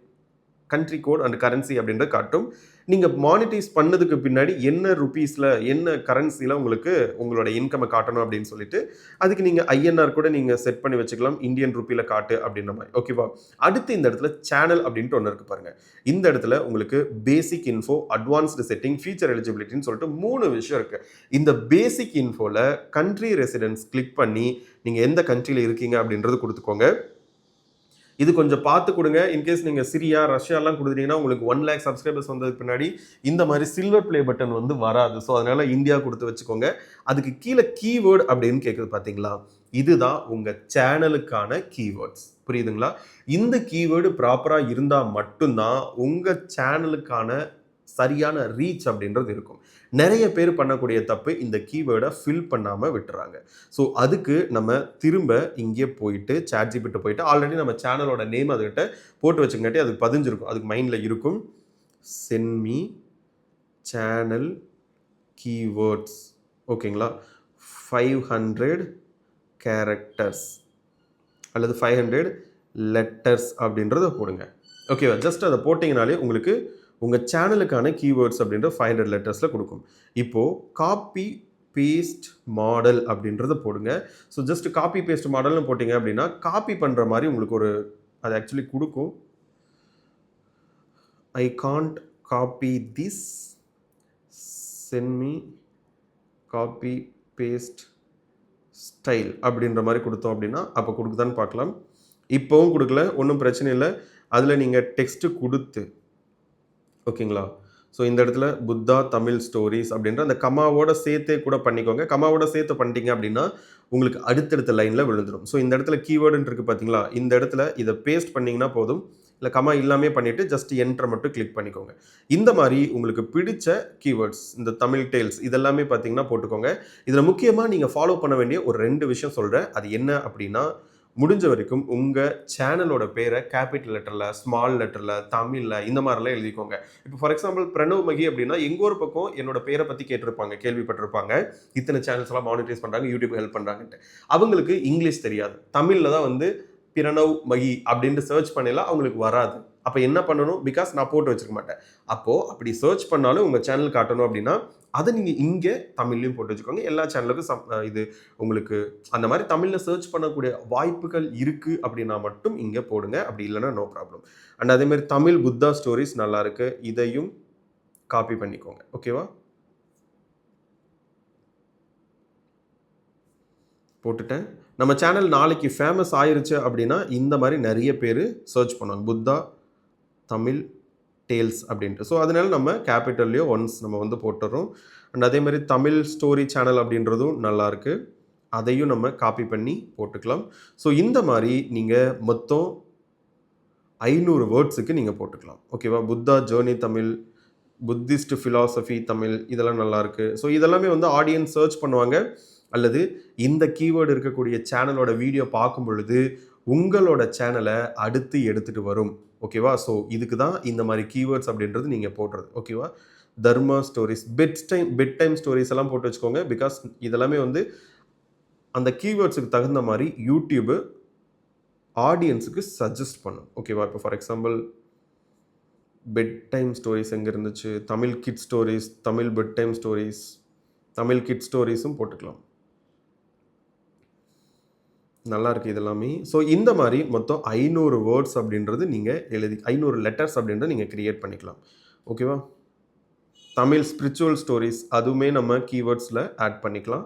country code and currency அப்படின்ற காட்டும். நீங்கள் மானிட்டைஸ் பண்ணதுக்கு பின்னாடி என்ன ருபீஸில் என்ன கரன்சியில் உங்களுக்கு உங்களோட இன்கமை காட்டணும் அப்படின்னு சொல்லிட்டு அதுக்கு நீங்கள் ஐஎன்ஆர் கூட நீங்கள் செட் பண்ணி வச்சுக்கலாம். இந்தியன் ருப்பியில் காட்டு அப்படின்ற மாதிரி. ஓகேவா? அடுத்து இந்த இடத்துல சேனல் அப்படின்ட்டு ஒன்று இருக்குது பாருங்கள். இந்த இடத்துல உங்களுக்கு பேசிக் இன்ஃபோ, அட்வான்ஸ்டு செட்டிங், ஃபீச்சர் எலிஜிபிலிட்டின்னு சொல்லிட்டு 3 விஷயம் இருக்குது. இந்த பேசிக் இன்ஃபோவில் கண்ட்ரி ரெசிடென்ஸ் கிளிக் பண்ணி நீங்கள் எந்த கண்ட்ரியில் இருக்கீங்க அப்படின்றது கொடுத்துக்கோங்க. இது கொஞ்சம் பார்த்து கொடுங்க. இன்கேஸ் நீங்கள் சிரியா, ரஷ்யாலாம் கொடுத்துட்டீங்கன்னா உங்களுக்கு 1 lakh சப்ஸ்கிரைபர்ஸ் வந்ததுக்கு பின்னாடி இந்த மாதிரி சில்வர் ப்ளே பட்டன் வந்து வராது. ஸோ அதனால் இந்தியா கொடுத்து வச்சுக்கோங்க. அதுக்கு கீழே கீவேர்டு அப்படின்னு கேட்குது பார்த்தீங்களா, இதுதான் உங்கள் சேனலுக்கான கீவேர்ட்ஸ். புரியுதுங்களா? இந்த கீவேர்டு ப்ராப்பராக இருந்தால் மட்டும்தான் உங்கள் சேனலுக்கான சரியான ரீச் அப்படின்றது இருக்கும். நிறைய பேர் பண்ணக்கூடிய தப்பு இந்த கீவேர்டை ஃபில் பண்ணாமல் விட்டுறாங்க. ஸோ அதுக்கு நம்ம திரும்ப இங்கே போயிட்டு ChatGPT போயிட்டு ஆல்ரெடி நம்ம சேனலோட நேம் அதுக்கிட்ட போட்டு வச்சுங்காட்டி அதுக்கு பதிஞ்சிருக்கும், அதுக்கு மைண்டில் இருக்கும். சென்ட் மீ சேனல் கீவேர்ட்ஸ், ஓகேங்களா, 500 கேரக்டர்ஸ் அல்லது 500 லெட்டர்ஸ் அப்படின்றத போடுங்க. ஓகேவா? ஜஸ்ட் அதை போட்டிங்கனாலே உங்களுக்கு உங்கள் சேனலுக்கான கீவேர்ட்ஸ் அப்படின்ற 500 லெட்டர்ஸில் கொடுக்கும். இப்போது காப்பி பேஸ்ட் மாடல் அப்படின்றத போடுங்க. ஸோ ஜஸ்ட் காப்பி பேஸ்ட் மாடல்னு போட்டிங்க அப்படின்னா காப்பி பண்ணுற மாதிரி உங்களுக்கு ஒரு அது ஆக்சுவலி கொடுக்கும். I can't copy this, send me copy paste style அப்படின்ற மாதிரி கொடுத்தோம் அப்படின்னா அப்போ கொடுக்குதான்னு பார்க்கலாம். இப்போவும் கொடுக்கல, ஒன்றும் பிரச்சனை இல்லை. அதில் நீங்கள் டெக்ஸ்ட்டு கொடுத்து, ஓகேங்களா, ஸோ இந்த இடத்துல புத்தா தமிழ் ஸ்டோரிஸ் அப்படின்ற அந்த கமாவோட சேர்த்தே கூட பண்ணிக்கோங்க. கமாவோட சேர்த்து பண்ணிட்டீங்க அப்படின்னா உங்களுக்கு அடுத்தடுத்த லைனில் விழுந்துடும். ஸோ இந்த இடத்துல கீவேர்டுன்னு இருக்குது பார்த்தீங்களா, இந்த இடத்துல இதை பேஸ்ட் பண்ணிங்கன்னா போதும். இல்லை கமா இல்லாமே பண்ணிவிட்டு ஜஸ்ட் என்ட்ரை மட்டும் கிளிக் பண்ணிக்கோங்க. இந்த மாதிரி உங்களுக்கு பிடிச்ச கீவேர்ட்ஸ், இந்த தமிழ் டேல்ஸ் இதெல்லாமே பார்த்தீங்கன்னா போட்டுக்கோங்க. இதில் முக்கியமாக நீங்கள் ஃபாலோ பண்ண வேண்டிய ஒரு 2 விஷயம் சொல்கிறேன். அது என்ன அப்படின்னா, முடிஞ்ச வரைக்கும் உங்கள் சேனலோட பேரை கேபிட்டல் லெட்டரில், ஸ்மால் லெட்டரில், தமிழில் இந்த மாதிரிலாம் எழுதிக்கோங்க. இப்போ ஃபார் எக்ஸாம்பிள் பிரணவ் மகி அப்படின்னா எங்கோ ஒரு பக்கம் என்னோட பேரை பற்றி கேட்டிருப்பாங்க, கேள்விப்பட்டிருப்பாங்க. இத்தனை சேனல்ஸ் எல்லாம் மானிட்டைஸ் பண்ணுறாங்க, யூடியூப் ஹெல்ப் பண்ணுறாங்கன்ட்டு. அவங்களுக்கு இங்கிலீஷ் தெரியாது, தமிழில் தான் வந்து பிரணவ் மகி அப்படின்ட்டு சர்ச் பண்ணலாம், அவங்களுக்கு வராது. அப்போ என்ன பண்ணணும்? பிகாஸ் நான் போட்டு வச்சிருக்க மாட்டேன். அப்போது அப்படி சர்ச் பண்ணாலும் உங்கள் சேனல் காட்டணும் அப்படின்னா அதை நீங்கள் இங்கே தமிழ்லையும் போட்டு வச்சுக்கோங்க. எல்லா சேனலுக்கும் இது உங்களுக்கு அந்த மாதிரி தமிழில் சர்ச் பண்ணக்கூடிய வாய்ப்புகள் இருக்குது அப்படின்னா மட்டும் இங்கே போடுங்க. அப்படி இல்லைன்னா நோ ப்ராப்ளம். அண்ட் அதேமாதிரி தமிழ் புத்தா ஸ்டோரிஸ் நல்லா இருக்கு, இதையும் காப்பி பண்ணிக்கோங்க. ஓகேவா? போட்டுட்டேன். நம்ம சேனல் நாளைக்கு ஃபேமஸ் ஆயிருச்சு அப்படின்னா இந்த மாதிரி நிறைய பேர் சர்ச் பண்ணுவாங்க, புத்தா தமிழ் டேல்ஸ் அப்படின்ட்டு. ஸோ அதனால நம்ம கேபிட்டல்லையோ ஒன்ஸ் நம்ம வந்து போட்டுறோம். அண்ட் அதே மாதிரி தமிழ் ஸ்டோரி சேனல் அப்படின்றதும் நல்லாயிருக்கு, அதையும் நம்ம காப்பி பண்ணி போட்டுக்கலாம். ஸோ இந்த மாதிரி நீங்கள் மொத்தம் 500 வேர்ட்ஸுக்கு நீங்கள் போட்டுக்கலாம். ஓகேவா? Buddha journey Tamil, Buddhist philosophy Tamil, இதெல்லாம் நல்லாயிருக்கு. ஸோ இதெல்லாமே வந்து ஆடியன்ஸ் சர்ச் பண்ணுவாங்க. அல்லது இந்த கீவேர்டு இருக்கக்கூடிய சேனலோட வீடியோ பார்க்கும் பொழுது உங்களோட சேனலை அடுத்து எடுத்துகிட்டு வரும். ஓகேவா? ஸோ இதுக்கு தான் இந்த மாதிரி கீவேர்ட்ஸ் அப்படின்றது நீங்கள் போடுறது. ஓகேவா? தர்மா ஸ்டோரிஸ், பெட் டைம் ஸ்டோரிஸ் எல்லாம் போட்டு வச்சுக்கோங்க. பிகாஸ் இதெல்லாமே வந்து அந்த கீவேர்ட்ஸுக்கு தகுந்த மாதிரி யூடியூபு ஆடியன்ஸுக்கு சஜஸ்ட் பண்ணும். ஓகேவா? இப்போ for example bed time stories எங்கே இருந்துச்சு, Tamil kid stories, Tamil bed time stories, Tamil kid ஸ்டோரிஸும் போட்டுக்கலாம். நல்லா இருக்குது இதெல்லாமே. ஸோ இந்த மாதிரி மொத்தம் 500 வேர்ட்ஸ் அப்படின்றது நீங்கள் எழுதி 500 லெட்டர்ஸ் அப்படின்றத நீங்கள் க்ரியேட் பண்ணிக்கலாம். ஓகேவா? தமிழ் ஸ்பிரிச்சுவல் ஸ்டோரிஸ் அதுவுமே நம்ம கீவேர்ட்ஸில் ஆட் பண்ணிக்கலாம்.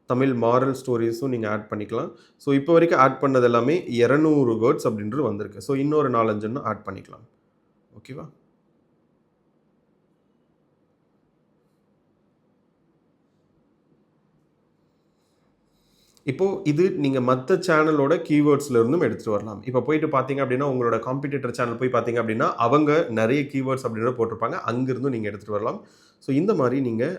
தமிழ் மாரல் ஸ்டோரிஸும் நீங்கள் ஆட் பண்ணிக்கலாம். ஸோ இப்போ வரைக்கும் ஆட் பண்ணது எல்லாமே 200 வேர்ட்ஸ் அப்படின்றது வந்திருக்கு. ஸோ இன்னொரு 4-5 ஆட் பண்ணிக்கலாம். ஓகேவா? இப்போது இது நீங்கள் மற்ற சேனலோட கீவேர்ட்ஸில் இருந்தும் எடுத்துகிட்டு வரலாம். இப்போ போயிட்டு பார்த்தீங்க அப்படின்னா உங்களோட காம்படிட்டர் சேனல் போய் பார்த்தீங்க அப்படின்னா அவங்க நிறைய கீவேர்ட்ஸ் அப்படின்றத போட்டிருப்பாங்க, அங்கேருந்தும் நீங்கள் எடுத்துகிட்டு வரலாம். ஸோ இந்த மாதிரி நீங்கள்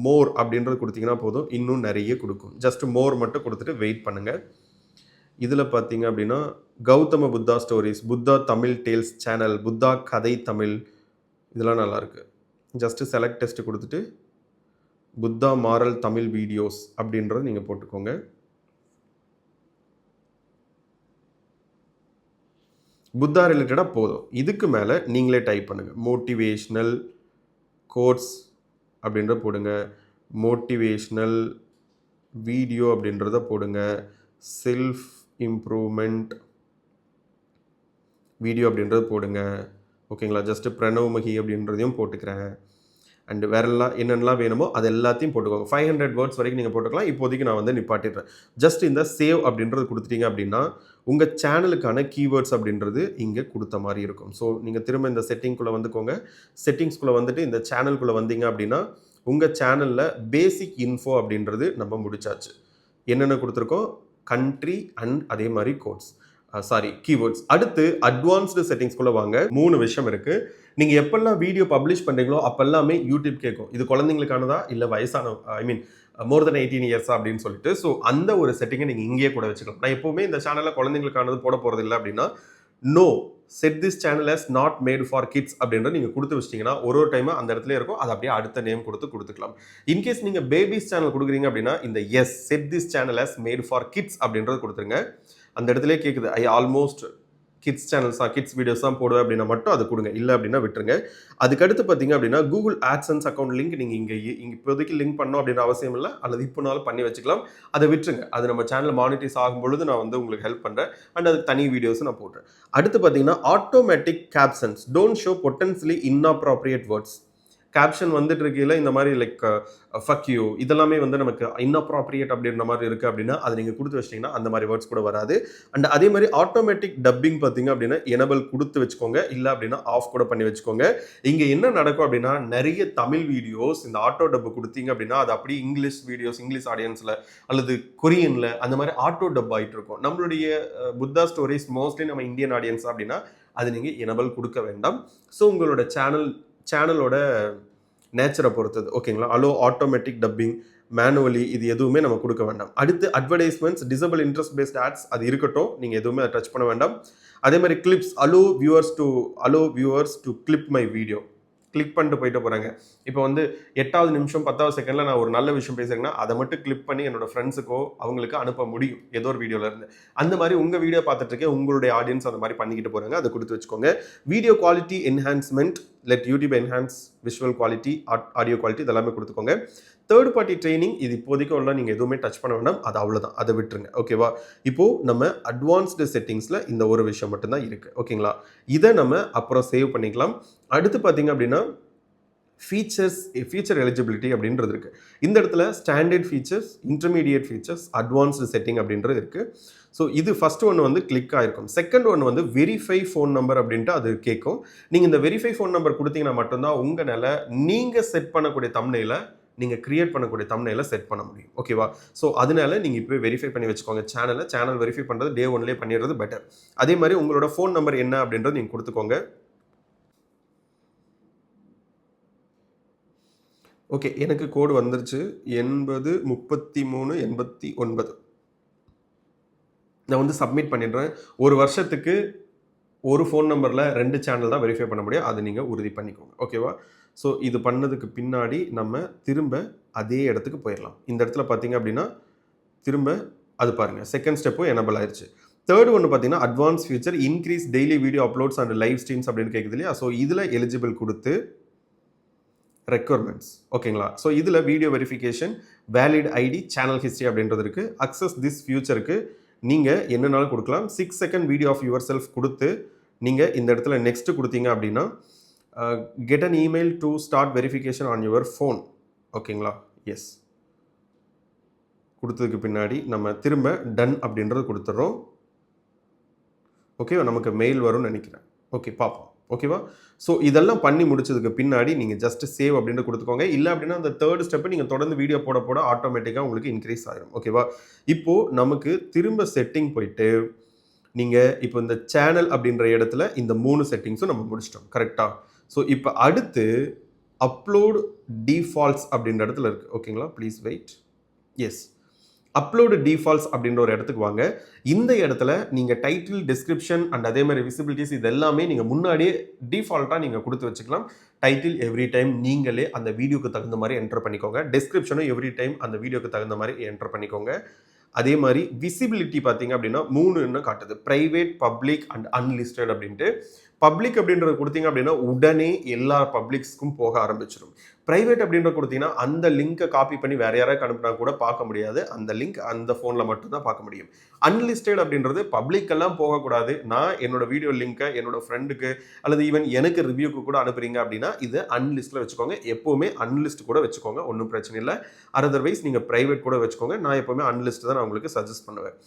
மோர் அப்படின்றது கொடுத்தீங்கன்னா போதும், இன்னும் நிறைய கொடுக்கும். ஜஸ்ட் மோர் மட்டும் கொடுத்துட்டு வெயிட் பண்ணுங்கள். இதில் பார்த்தீங்க அப்படின்னா Gautama Buddha stories, Buddha Tamil tales channel, Buddha கதை தமிழ், இதெல்லாம் நல்லாயிருக்கு. ஜஸ்ட்டு செலக்ட் டெஸ்ட்டு கொடுத்துட்டு புத்தா மாரல் தமிழ் வீடியோஸ் அப்படின்றத நீங்கள் போட்டுக்கோங்க. புத்தா ரிலேட்டடாக போதும். இதுக்கு மேலே நீங்களே டைப் பண்ணுங்கள். மோட்டிவேஷ்னல் கோட்ஸ் அப்படின்ற போடுங்க, மோட்டிவேஷ்னல் வீடியோ அப்படின்றத போடுங்க, செல்ஃப் இம்ப்ரூவ்மெண்ட் வீடியோ அப்படின்றது போடுங்க. ஓகேங்களா? ஜஸ்ட்டு பிரணவ் மகி அப்படின்றதையும் போட்டுக்கிறேன். அண்ட் வேறெல்லாம் என்னென்னலாம் வேணுமோ அது எல்லாத்தையும் போட்டுக்கோங்க. 500 வேர்ட்ஸ் வரைக்கும் நீங்கள் போட்டுக்கலாம். இப்போதைக்கு நான் வந்து நிப்பாட்டிடுறேன். ஜஸ்ட் இந்த சேவ் அப்படின்றது கொடுத்துட்டீங்க அப்படின்னா உங்கள் சேனலுக்கான கீவேர்ட்ஸ் அப்படின்றது இங்கே கொடுத்த மாதிரி இருக்கும். ஸோ நீங்கள் திரும்ப இந்த செட்டிங்குள்ளே வந்துக்கோங்க. செட்டிங்ஸ்குள்ளே வந்துட்டு இந்த சேனலுக்குள்ளே வந்தீங்க அப்படின்னா உங்கள் சேனலில் பேசிக் இன்ஃபோ அப்படின்றது நம்ம முடிச்சாச்சு. என்னென்ன கொடுத்துருக்கோம்? கண்ட்ரி அண்ட் அதே மாதிரி கோட்ஸ், கீவேர்ட்ஸ். அடுத்து அட்வான்ஸ்டு செட்டிங்ஸ்குள்ளே வாங்க. 3 விஷயம் இருக்குது. நீங்கள் எப்பெல்லாம் வீடியோ பப்ளிஷ் பண்ணுறீங்களோ அப்பெல்லாமே யூடியூப் கேட்கும் இது குழந்தைங்களுக்கானதா இல்லை வயசான ஐ மீன் மோர் தென் 18 இயர்ஸா அப்படின்னு சொல்லிட்டு. ஸோ அந்த ஒரு செட்டிங்கை நீங்கள் இங்கேயே கூட வச்சுக்கலாம். நான் எப்போவுமே இந்த சேனலில் குழந்தைங்களுக்கானது போட போகிறது இல்லை அப்படின்னா no set this channel as not made for kids அப்படின்றத நீங்கள் கொடுத்து வச்சிட்டிங்கன்னா ஒரு டைம் அந்த இடத்துல இருக்கும். அது அப்படியே அடுத்த நேம் கொடுத்துக்கலாம். இன்கேஸ் நீங்கள் பேபிஸ் சேனல் கொடுக்குறீங்க அப்படின்னா இந்த yes set this channel as made for kids அப்படின்றது கொடுத்துருங்க. அந்த இடத்துல கேட்குது ஐ ஆல்மோஸ்ட் கிட்ஸ் சேனல்ஸா கிட்ஸ் வீடியோஸ் தான் போடுவேன் அப்படின்னா மட்டும் அதை கொடுங்க. இல்லை அப்படின்னா விட்டுருங்க. அதுக்கடுத்து பார்த்தீங்க அப்படின்னா கூகுள் ஆட்சன்ஸ் அக்கௌண்ட் லிங்க் நீங்கள் இங்கே இப்போதைக்கு லிங்க் பண்ணணும் அப்படின்ற அவசியம் இல்லை. அல்லது இப்போனாலும் பண்ணி வச்சுக்கலாம். அதை விட்டுருங்க. அது நம்ம சேனல் மானிட்டைஸ் ஆகும் பொழுது நான் வந்து உங்களுக்கு ஹெல்ப் பண்ணுறேன். அண்ட் அதுக்கு தனி வீடியோஸ் நான் போடுறேன். அடுத்து பார்த்தீங்கன்னா automatic captions don't show potentially inappropriate words. Caption வந்துட்டு இருக்கையில் இந்த மாதிரி லைக் ஃபக் யூ இதெல்லாமே வந்து நமக்கு இன்அப்ராப்ரியேட் அப்படின்ற மாதிரி இருக்குது அப்படின்னா அதை நீங்கள் கொடுத்து வச்சிட்டிங்கன்னா அந்த மாதிரி வேர்ட்ஸ் கூட வராது. அண்ட் அதே மாதிரி ஆட்டோமேட்டிக் டப்பிங் பார்த்தீங்க அப்படின்னா எனபிள் கொடுத்து வச்சுக்கோங்க. இல்லை அப்படின்னா ஆஃப் கூட பண்ணி வச்சுக்கோங்க. இங்கே என்ன நடக்கும் அப்படின்னா நிறைய தமிழ் வீடியோஸ் இந்த ஆட்டோ டப்பு கொடுத்தீங்க அப்படின்னா அது அப்படியே இங்கிலீஷ் வீடியோஸ் இங்கிலீஷ் ஆடியன்ஸில் அல்லது கொரியனில் அந்த மாதிரி ஆட்டோ டப் ஆகிட்டு இருக்கும். நம்மளுடைய புத்தா ஸ்டோரிஸ் மோஸ்ட்லி நம்ம இந்தியன் ஆடியன்ஸ் அப்படின்னா அது நீங்கள் எனபிள் கொடுக்க வேண்டாம். ஸோ உங்களோட சேனலோட நேச்சரை பொறுத்தது. ஓகேங்களா? அலோ ஆட்டோமேட்டிக் டப்பிங் மேனுவலி இது எதுவுமே நம்ம கொடுக்க வேண்டாம். அடுத்து advertisements disable interest based ads அது இருக்கட்டும். நீங்கள் எதுவுமே அதை டச் பண்ண வேண்டாம். அதே மாதிரி clips allow viewers to clip my video click பண்ணிட்டு போயிட்டு போகிறாங்க. இப்போ வந்து 8வது நிமிஷம் 10வது செகண்டில் நான் ஒரு நல்ல விஷயம் பேசுகிறேன்னா அதை மட்டும் கிளிக் பண்ணி என்னோட ஃப்ரெண்ட்ஸுக்கோ அவங்களுக்கு அனுப்ப முடியும் ஏதோ ஒரு வீடியோலேருந்து. அந்த மாதிரி உங்கள் வீடியோ பார்த்துட்டு இருக்கேன் உங்களுடைய ஆடியன்ஸ் அந்த மாதிரி பண்ணிக்கிட்டு போகிறாங்க. அதை கொடுத்து வச்சுக்கோங்க. Video quality enhancement let YouTube enhance visual quality audio quality இதெல்லாமே கொடுத்துக்கோங்க. தேர்ட் பார்ட்டி ட்ரைனிங் இது இப்போதைக்கு உள்ள நீங்கள் எதுவுமே டச் பண்ண வேண்டாம். அது அவ்வளோதான். அதை விட்டுருங்க. ஓகேவா? இப்போது நம்ம அட்வான்ஸ்டு செட்டிங்ஸில் இந்த ஒரு விஷயம் மட்டும்தான் இருக்குது. ஓகேங்களா? இதை நம்ம அப்புறம் சேவ் பண்ணிக்கலாம். அடுத்து பார்த்தீங்க அப்படின்னா ஃபீச்சர் எலிஜிபிலிட்டி அப்படின்றது இருக்குது. இந்த இடத்துல standard features intermediate features advanced setting அப்படின்றது இருக்குது. ஸோ இது ஃபஸ்ட் ஒன்று வந்து கிளிக் ஆகிருக்கும். செகண்ட் ஒன்று வந்து வெரிஃபை ஃபோன் நம்பர் அப்படின்ட்டு அது கேட்கும். நீங்கள் இந்த வெரிஃபை ஃபோன் நம்பர் கொடுத்தீங்கன்னா மட்டும்தான் உங்களால் நீங்கள் செட் பண்ணக்கூடிய தம்ப்நெயிலை நீங்கள் கிரியேட் பண்ணக்கூடிய தம்ப்நெயிலை செட் பண்ண முடியும். ஓகேவா? ஸோ அதனால நீங்கள் இப்போ வெரிஃபை பண்ணி வச்சுக்கோங்க. சேனல் வெரிஃபை பண்ணுறது டே ஒன்லேயே பண்ணிடுறது பெட்டர். அதே மாதிரி உங்களோட ஃபோன் நம்பர் என்ன அப்படின்றது நீங்கள் கொடுத்துக்கோங்க. ஓகே, எனக்கு கோடு வந்துருச்சு 803389. நான் வந்து சப்மிட் பண்ணிடுறேன். ஒரு வருஷத்துக்கு ஒரு ஃபோன் நம்பரில் 2 சேனல் தான் வெரிஃபை பண்ண முடியும். அதை நீங்கள் உறுதி பண்ணிக்கோங்க. ஓகேவா? ஸோ இது பண்ணதுக்கு பின்னாடி நம்ம திரும்ப அதே இடத்துக்கு போயிடலாம். இந்த இடத்துல பார்த்தீங்க அப்படின்னா திரும்ப அது பாருங்கள் செகண்ட் ஸ்டெப்பும் எனபிள் ஆயிடுச்சு. தேர்ட் ஒன்று பார்த்தீங்கன்னா advance feature increase daily video uploads and live streams அப்படின்னு கேட்குது இல்லையா? ஸோ இதில் எலிஜிபிள் கொடுத்து ரெக்யர்மெண்ட்ஸ். ஓகேங்களா? ஸோ இதில் video verification valid ID channel history அப்படின்றது இருக்குது. அக்சஸ் திஸ் ஃபியூச்சருக்கு நீங்கள் என்னன்னாலும் கொடுக்கலாம். 6 second video of yourself கொடுத்து நீங்கள் இந்த இடத்துல நெக்ஸ்ட்டு கொடுத்தீங்க அப்படின்னா get an email to start verification on your phone. ஓகேங்களா? எஸ் கொடுத்ததுக்கு பின்னாடி நம்ம திரும்ப டன் அப்படின்றது கொடுத்துட்றோம். ஓகேவா? நமக்கு மெயில் வரும்னு நினைக்கிறேன். ஓகே, பார்ப்போம். ஓகேவா? ஸோ இதெல்லாம் பண்ணி முடிச்சதுக்கு பின்னாடி நீங்கள் ஜஸ்ட் சேவ் அப்படின்ட்டு கொடுத்துக்கோங்க. இல்லை அப்படின்னா அந்த தேர்ட் ஸ்டெப்பை நீங்கள் தொடர்ந்து வீடியோ போட ஆட்டோமேட்டிக்காக உங்களுக்கு இன்க்ரீஸ் ஆகிடும். ஓகேவா? இப்போது நமக்கு திரும்ப செட்டிங் போயிட்டு நீங்கள் இப்போ இந்த சேனல் அப்படின்ற இடத்துல இந்த 3 செட்டிங்ஸும் நம்ம முடிச்சிட்டோம். கரெக்டாக? ஸோ இப்போ அடுத்து அப்லோட் டிஃபால்ட்ஸ் அப்படின்ற இடத்துல இருக்குது. ஓகேங்களா? Please wait. Yes, upload defaults அப்படின்ற ஒரு இடத்துக்கு வாங்க. இந்த இடத்துல நீங்கள் டைட்டில் டிஸ்கிரிப்ஷன் அண்ட் அதே மாதிரி விசிபிலிட்டிஸ் இது எல்லாமே நீங்கள் முன்னாடியே டிஃபால்ட்டாக நீங்கள் கொடுத்து வச்சுக்கலாம். டைட்டில் எவ்ரி டைம் நீங்களே அந்த வீடியோக்கு தகுந்த மாதிரி என்டர் பண்ணிக்கோங்க. டிஸ்கிரிப்ஷனும் எவ்ரி டைம் அந்த வீடியோக்கு தகுந்த மாதிரி என்டர் பண்ணிக்கோங்க. அதே மாதிரி விசிபிலிட்டி பார்த்தீங்க அப்படின்னா 3 காட்டுது. ப்ரைவேட், பப்ளிக் அண்ட் அன்லிஸ்டட் அப்படின்ட்டு. பப்ளிக் அப்படின்றத கொடுத்தீங்க அப்படின்னா உடனே எல்லா பப்ளிக்ஸ்க்கும் போக ஆரம்பிச்சிடும். ப்ரைவேட் அப்படின்ற கொடுத்தீங்கன்னா அந்த லிங்கை காப்பி பண்ணி வேற யாராவது அனுப்புனா கூட பார்க்க முடியாது. அந்த லிங்க் அந்த ஃபோனில் மட்டும்தான் பார்க்க முடியும். அன்லிஸ்டட் அப்படின்றது பப்ளிக்கெல்லாம் போகக்கூடாது. நான் என்னோட வீடியோ லிங்கை என்னோட ஃப்ரெண்டுக்கு அல்லது ஈவன் எனக்கு ரிவ்யூக்கு கூட அனுப்புறீங்க அப்படின்னா இது அன்லிஸ்ட்டில் வச்சுக்கோங்க. எப்போவுமே அன்லிஸ்ட் கூட வச்சுக்கோங்க, ஒன்றும் பிரச்சனை இல்லை. அதர்வைஸ் நீங்கள் ப்ரைவேட் கூட வச்சுக்கோங்க. நான் எப்போவுமே அன்லிஸ்ட் தான் நான் உங்களுக்கு சஜஸ்ட் பண்ணுவேன்.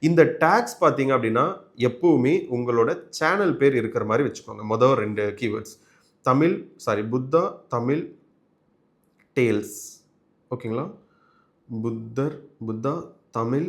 இந்த டேக்ஸ் பார்த்தீங்க அப்படின்னா எப்பவுமே உங்களோட சேனல் பேர் இருக்கிற மாதிரி வச்சுக்கோங்க. மொதல் 2 கீவேர்ட்ஸ் புத்தா தமிழ் டேல்ஸ். ஓகேங்களா? புத்தா தமிழ்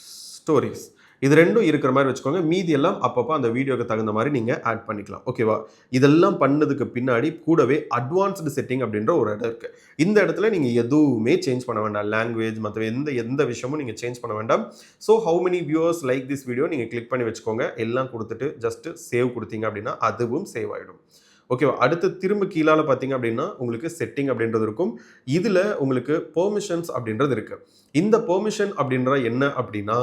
ஸ்டோரிஸ். இது ரெண்டும் இருக்கிற மாதிரி வச்சுக்கோங்க. மீதி எல்லாம் அப்பப்போ அந்த வீடியோக்கு தகுந்த மாதிரி நீங்கள் ஆட் பண்ணிக்கலாம். ஓகேவா? இதெல்லாம் பண்ணதுக்கு பின்னாடி கூடவே அட்வான்ஸ்டு செட்டிங் அப்படின்ற ஒரு இடம் இருக்குது. இந்த இடத்துல நீங்கள் எதுவுமே சேஞ்ச் பண்ண வேண்டாம். லாங்குவேஜ் மற்ற எந்த விஷயமும் நீங்கள் சேஞ்ச் பண்ண வேண்டாம். So how many viewers like this video நீங்கள் கிளிக் பண்ணி வச்சுக்கோங்க. எல்லாம் கொடுத்துட்டு ஜஸ்ட் சேவ் கொடுத்தீங்க அப்படின்னா அதுவும் சேவ் ஆகிடும். ஓகேவா? அடுத்து திரும்ப கீழால பார்த்தீங்க அப்படின்னா உங்களுக்கு செட்டிங் அப்படின்றது இருக்கும். இதில் உங்களுக்கு பெர்மிஷன்ஸ் அப்படின்றது இருக்கு. இந்த பெர்மிஷன் அப்படின்ற என்ன அப்படின்னா,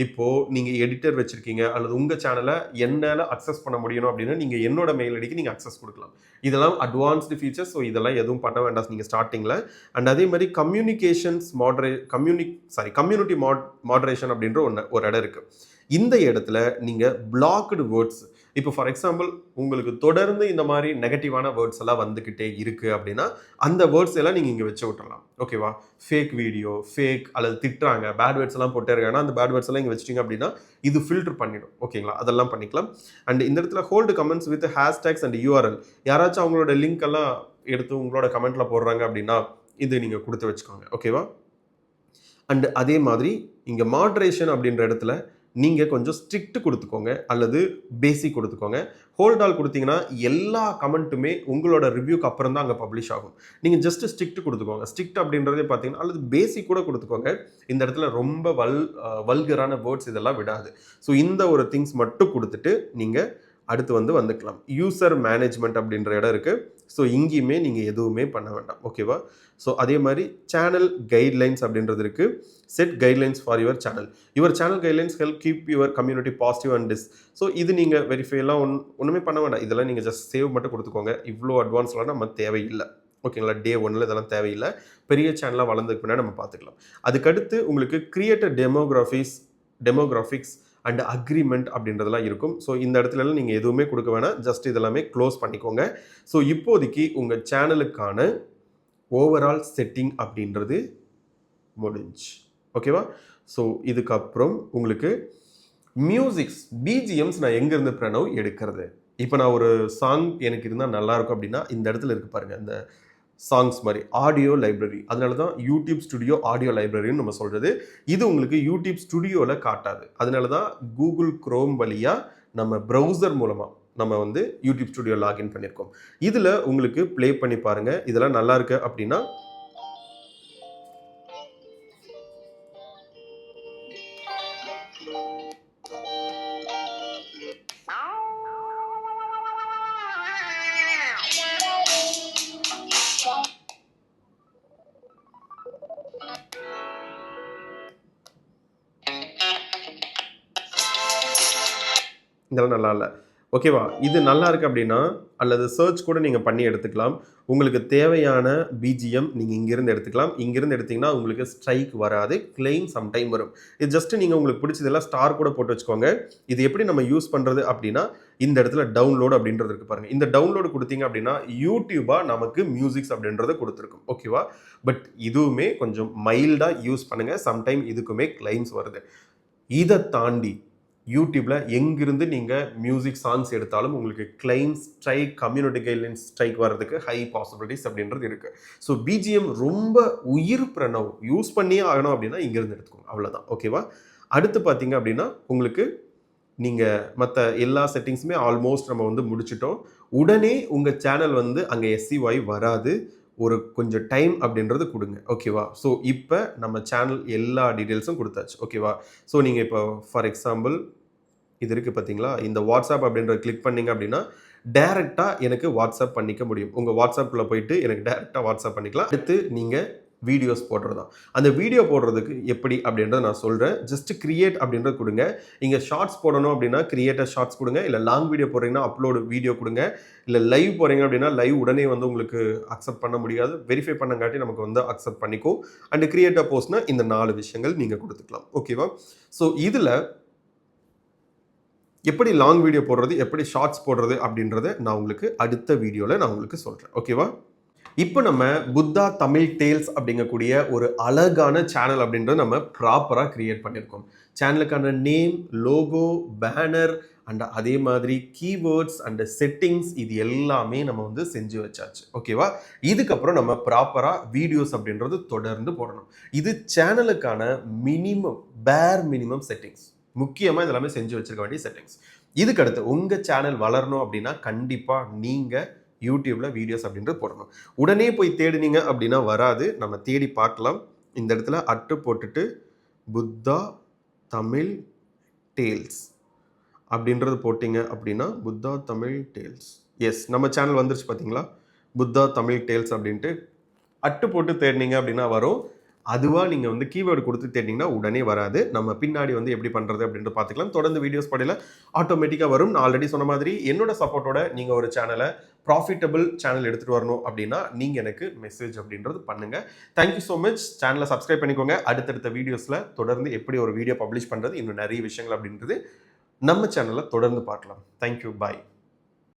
இப்போ நீங்க எடிட்டர் வச்சிருக்கீங்க அல்லது உங்க சேனலை என்னால அக்சஸ் பண்ண முடியணும் அப்படின்னா நீங்க என்னோட மெயில் ஐடிக்கு நீங்க அக்சஸ் கொடுக்கலாம். இதெல்லாம் அட்வான்ஸ்டு ஃபீச்சர்ஸ். ஸோ இதெல்லாம் எதுவும் பண்ண வேண்டாம் நீங்க ஸ்டார்டிங்ல. அண்ட் அதே மாதிரி கம்யூனிட்டி மாடரேஷன் அப்படின்ற ஒரு இடம் இருக்கு. இந்த இடத்துல நீங்க பிளாக்டு வேர்ட்ஸ், இப்போ ஃபார் எக்ஸாம்பிள் உங்களுக்கு தொடர்ந்து இந்த மாதிரி நெகட்டிவான வேர்ட்ஸ் எல்லாம் வந்துக்கிட்டே இருக்குது அப்படின்னா அந்த வேர்ட்ஸ் எல்லாம் நீங்கள் இங்கே வச்சு விட்டுறலாம். ஓகேவா? ஃபேக் வீடியோ, ஃபேக் அல்லது திட்டுறாங்க, பேட் வேர்ட்ஸ் எல்லாம் போட்டே இருக்காங்கன்னா அந்த பேட் வேர்ட்ஸ் எல்லாம் இங்கே வச்சிட்டிங்க அப்படின்னா இது ஃபில்டர் பண்ணிடும். ஓகேங்களா? அதெல்லாம் பண்ணிக்கலாம். அண்ட் இந்த இடத்துல hold comments with hashtags and URL, யாராச்சும் அவங்களோட லிங்க் எல்லாம் எடுத்து உங்களோட கமெண்ட்டில் போடுறாங்க அப்படின்னா இது நீங்கள் கொடுத்து வச்சுக்கோங்க. ஓகேவா? அண்ட் அதே மாதிரி இங்கே மாட்ரேஷன் அப்படின்ற இடத்துல நீங்கள் கொஞ்சம் ஸ்ட்ரிக்ட் கொடுத்துக்கோங்க அல்லது பேசிக் கொடுத்துக்கோங்க. ஹோல்ட் ஆல் கொடுத்தீங்கன்னா எல்லா கமெண்ட்டுமே உங்களோட ரிவ்யூக்கு அப்புறம் தான் அங்கே பப்ளிஷ் ஆகும். நீங்கள் ஜஸ்ட் ஸ்ட்ரிக்ட் கொடுத்துக்கோங்க. ஸ்ட்ரிக்ட் அப்படின்றதே பார்த்தீங்கன்னா அல்லது பேசிக் கூட கொடுத்துக்கோங்க. இந்த இடத்துல ரொம்ப வல்கரான வேர்ட்ஸ் இதெல்லாம் விடாது. ஸோ இந்த ஒரு திங்ஸ் மட்டும் கொடுத்துட்டு நீங்கள் அடுத்து வந்துக்கலாம். யூசர் மேனேஜ்மெண்ட் அப்படின்ற இடம் இருக்குது. ஸோ இங்கேயுமே நீங்கள் எதுவுமே பண்ண வேண்டாம். ஓகேவா? ஸோ அதே மாதிரி சேனல் கைட்லைன்ஸ் அப்படின்றது இருக்குது. Set guidelines for your channel. Your channel guidelines help keep your community positive and so இது நீங்கள் வெரிஃபைலாம் ஒன்றுமே பண்ண வேண்டாம். இதெல்லாம் நீங்கள் ஜஸ்ட் சேவ் மட்டும் கொடுத்துக்கோங்க. இவ்வளோ அட்வான்ஸ்லாம் நம்ம தேவையில்லை. ஓகேங்களா? டே 1 இதெல்லாம் தேவையில்லை. பெரிய சேனலாக வளர்ந்ததுக்கு பின்னாடி நம்ம பார்த்துக்கலாம். அதுக்கடுத்து உங்களுக்கு கிரியேட்டர் டெமோகிராஃபிக்ஸ் அண்ட் அக்ரிமெண்ட் அப்படின்றதெல்லாம் இருக்கும். ஸோ இந்த இடத்துலலாம் நீங்கள் எதுவுமே கொடுக்க வேணாம். ஜஸ்ட் இதெல்லாமே க்ளோஸ் பண்ணிக்கோங்க. ஸோ இப்போதைக்கு உங்கள் சேனலுக்கான ஓவரால் செட்டிங் அப்படின்றது முடிஞ்சு. ஓகேவா? ஸோ இதுக்கப்புறம் உங்களுக்கு மியூசிக்ஸ், பிஜிஎம்ஸ் நான் எங்கேருந்து பிரணவ் எடுக்கிறது. இப்போ நான் ஒரு சாங் எனக்கு இருந்தால் நல்லாயிருக்கும் அப்படின்னா இந்த இடத்துல இருக்குது பாருங்கள், இந்த சாங்ஸ் மாதிரி ஆடியோ லைப்ரரி. அதனால தான் யூடியூப் ஸ்டுடியோ ஆடியோ லைப்ரரின்னு நம்ம சொல்கிறது. இது உங்களுக்கு யூடியூப் ஸ்டுடியோவில் காட்டாது. அதனால தான் கூகுள் குரோம் வழியாக நம்ம ப்ரௌசர் மூலமாக நம்ம யூடியூப் ஸ்டுடியோ லாகின் பண்ணியிருக்கோம். இதில் உங்களுக்கு ப்ளே பண்ணி பாருங்கள். இதெல்லாம் நல்லா இருக்கு அப்படின்னா இதெல்லாம் நல்லா இல்லை. ஓகேவா? இது நல்லா இருக்குது அப்படின்னா அல்லது சர்ச் கூட நீங்கள் பண்ணி எடுத்துக்கலாம். உங்களுக்கு தேவையான பிஜிஎம் நீங்கள் இங்கேருந்து எடுத்துக்கலாம். இங்கேருந்து எடுத்திங்கன்னா உங்களுக்கு ஸ்ட்ரைக் வராது, கிளைம் சம்டைம் வரும். இது ஜஸ்ட்டு நீங்கள் உங்களுக்கு பிடிச்சதெல்லாம் ஸ்டார் கூட போட்டு வச்சுக்கோங்க. இது எப்படி நம்ம யூஸ் பண்ணுறது அப்படின்னா இந்த இடத்துல டவுன்லோடு அப்படின்றது இருக்குது பாருங்கள். இந்த டவுன்லோடு கொடுத்தீங்க அப்படின்னா யூடியூபாக நமக்கு மியூசிக்ஸ் அப்படின்றத கொடுத்துருக்கும். ஓகேவா? பட் இதுவுமே கொஞ்சம் மைல்டாக யூஸ் பண்ணுங்கள். சம்டைம் இதுக்குமே கிளைம்ஸ் வருது. இதை தாண்டி யூடியூப்ல எங்கிருந்து நீங்கள் மியூசிக் சாங்ஸ் எடுத்தாலும் உங்களுக்கு claims, strike, community guidelines strike வர்றதுக்கு ஹை பாசிபிலிட்டிஸ் அப்படின்றது இருக்குது. ஸோ பிஜிஎம் ரொம்ப உயிர் பிரணவ் யூஸ் பண்ணியே ஆகணும் அப்படின்னா இங்கேருந்து எடுத்துக்கோங்க. அவ்வளோதான். ஓகேவா? அடுத்து பார்த்தீங்க அப்படின்னா உங்களுக்கு நீங்கள் மற்ற எல்லா செட்டிங்ஸுமே ஆல்மோஸ்ட் நம்ம முடிச்சிட்டோம். உடனே உங்கள் சேனல் அங்கே SCY வராது. ஒரு கொஞ்சம் டைம் அப்படின்றது கொடுங்க. ஓகேவா? ஸோ இப்போ நம்ம சேனல் எல்லா டீட்டெயில்ஸும் கொடுத்தாச்சு. ஓகேவா? ஸோ நீங்கள் இப்போ ஃபார் எக்ஸாம்பிள் இது இருக்குது பார்த்தீங்களா, இந்த வாட்ஸ்அப் அப்படின்றத கிளிக் பண்ணிங்க அப்படின்னா டேரெக்டாக எனக்கு வாட்ஸ்அப் பண்ணிக்க முடியும். உங்கள் வாட்ஸ்அப்பில் போயிட்டு எனக்கு டேரெக்டாக வாட்ஸ்அப் பண்ணிக்கலாம். அடுத்து நீங்கள் வீடியோஸ் போடுறது தான். அந்த வீடியோ போடுறதுக்கு எப்படி அப்படின்றத நான் சொல்கிறேன். ஜஸ்ட் கிரியேட் அப்படின்றத கொடுங்க. இங்கே ஷார்ட்ஸ் போடணும் அப்படின்னா கிரியேட்டர் ஷார்ட்ஸ் கொடுங்க. இல்லை லாங் வீடியோ போடுறீங்கன்னா அப்லோடு வீடியோ கொடுங்க. இல்லை லைவ் போகிறீங்க அப்படின்னா லைவ் உடனே உங்களுக்கு அக்செப்ட் பண்ண முடியாது. வெரிஃபை பண்ணங்காட்டி நமக்கு அக்செப்ட் பண்ணிக்கும். அண்ட் கிரியேட்டர் போஸ்ட்னா இந்த 4 விஷயங்கள் நீங்கள் கொடுத்துக்கலாம். ஓகேவா? ஸோ இதில் எப்படி லாங் வீடியோ போடுறது, எப்படி ஷார்ட்ஸ் போடுறது அப்படின்றத நான் உங்களுக்கு அடுத்த வீடியோவில் நான் உங்களுக்கு சொல்கிறேன். ஓகேவா? இப்போ நம்ம புத்தா தமிழ் டேல்ஸ் அப்படிங்கக்கூடிய ஒரு அழகான சேனல் அப்படின்றத நம்ம ப்ராப்பராக கிரியேட் பண்ணியிருக்கோம். சேனலுக்கான நேம், லோகோ, பேனர் அண்ட் அதே மாதிரி கீவேர்ட்ஸ் அண்ட் செட்டிங்ஸ் இது எல்லாமே நம்ம செஞ்சு வச்சாச்சு. ஓகேவா? இதுக்கப்புறம் நம்ம ப்ராப்பராக வீடியோஸ் அப்படின்றது தொடர்ந்து போடணும். இது சேனலுக்கான பேர் மினிமம் செட்டிங்ஸ். முக்கியமாக இதெல்லாமே செஞ்சு வச்சிருக்க வேண்டிய செட்டிங்ஸ். இதுக்கடுத்து உங்கள் சேனல் வளரணும் அப்படின்னா கண்டிப்பாக நீங்கள் யூடியூப்ல வீடியோஸ் அப்படின்றது போடணும். உடனே போய் தேடினீங்க அப்படின்னா வராது. நம்ம தேடி பார்க்கலாம். இந்த இடத்துல அட்டு போட்டுட்டு புத்தா தமிழ் டேல்ஸ் அப்படின்றது போட்டிங்க அப்படின்னா புத்தா தமிழ் டேல்ஸ், எஸ் நம்ம சேனல் வந்துருச்சு பார்த்தீங்களா, புத்தா தமிழ் டேல்ஸ் அப்படின்ட்டு அட்டு போட்டு தேடினீங்க அப்படின்னா வரும். அதுவாக நீங்கள் வந்து கீவேர்டு கொடுத்து தேடினீங்கன்னா உடனே வராது. நம்ம பின்னாடி வந்து எப்படி பண்ணுறது அப்படின்ட்டு பார்த்துக்கலாம். தொடர்ந்து வீடியோஸ் படையில் ஆட்டோமேட்டிக்காக வரும். நான் ஆல்ரெடி சொன்ன மாதிரி என்னோட சப்போர்ட்டோட நீங்கள் ஒரு சேனலை ப்ராஃபிட்டபிள் சேனல் எடுத்துகிட்டு வரணும் அப்படின்னா நீங்கள் எனக்கு மெசேஜ் அப்படின்றது பண்ணுங்கள். Thank you so much. சேனலை சப்ஸ்கிரைப் பண்ணிக்கோங்க. அடுத்தடுத்த வீடியோஸில் தொடர்ந்து எப்படி ஒரு வீடியோ பப்ளிஷ் பண்ணுறது, இன்னும் நிறைய விஷயங்கள் அப்படின்றது நம்ம சேனலில் தொடர்ந்து பார்க்கலாம். தேங்க்யூ, பாய்.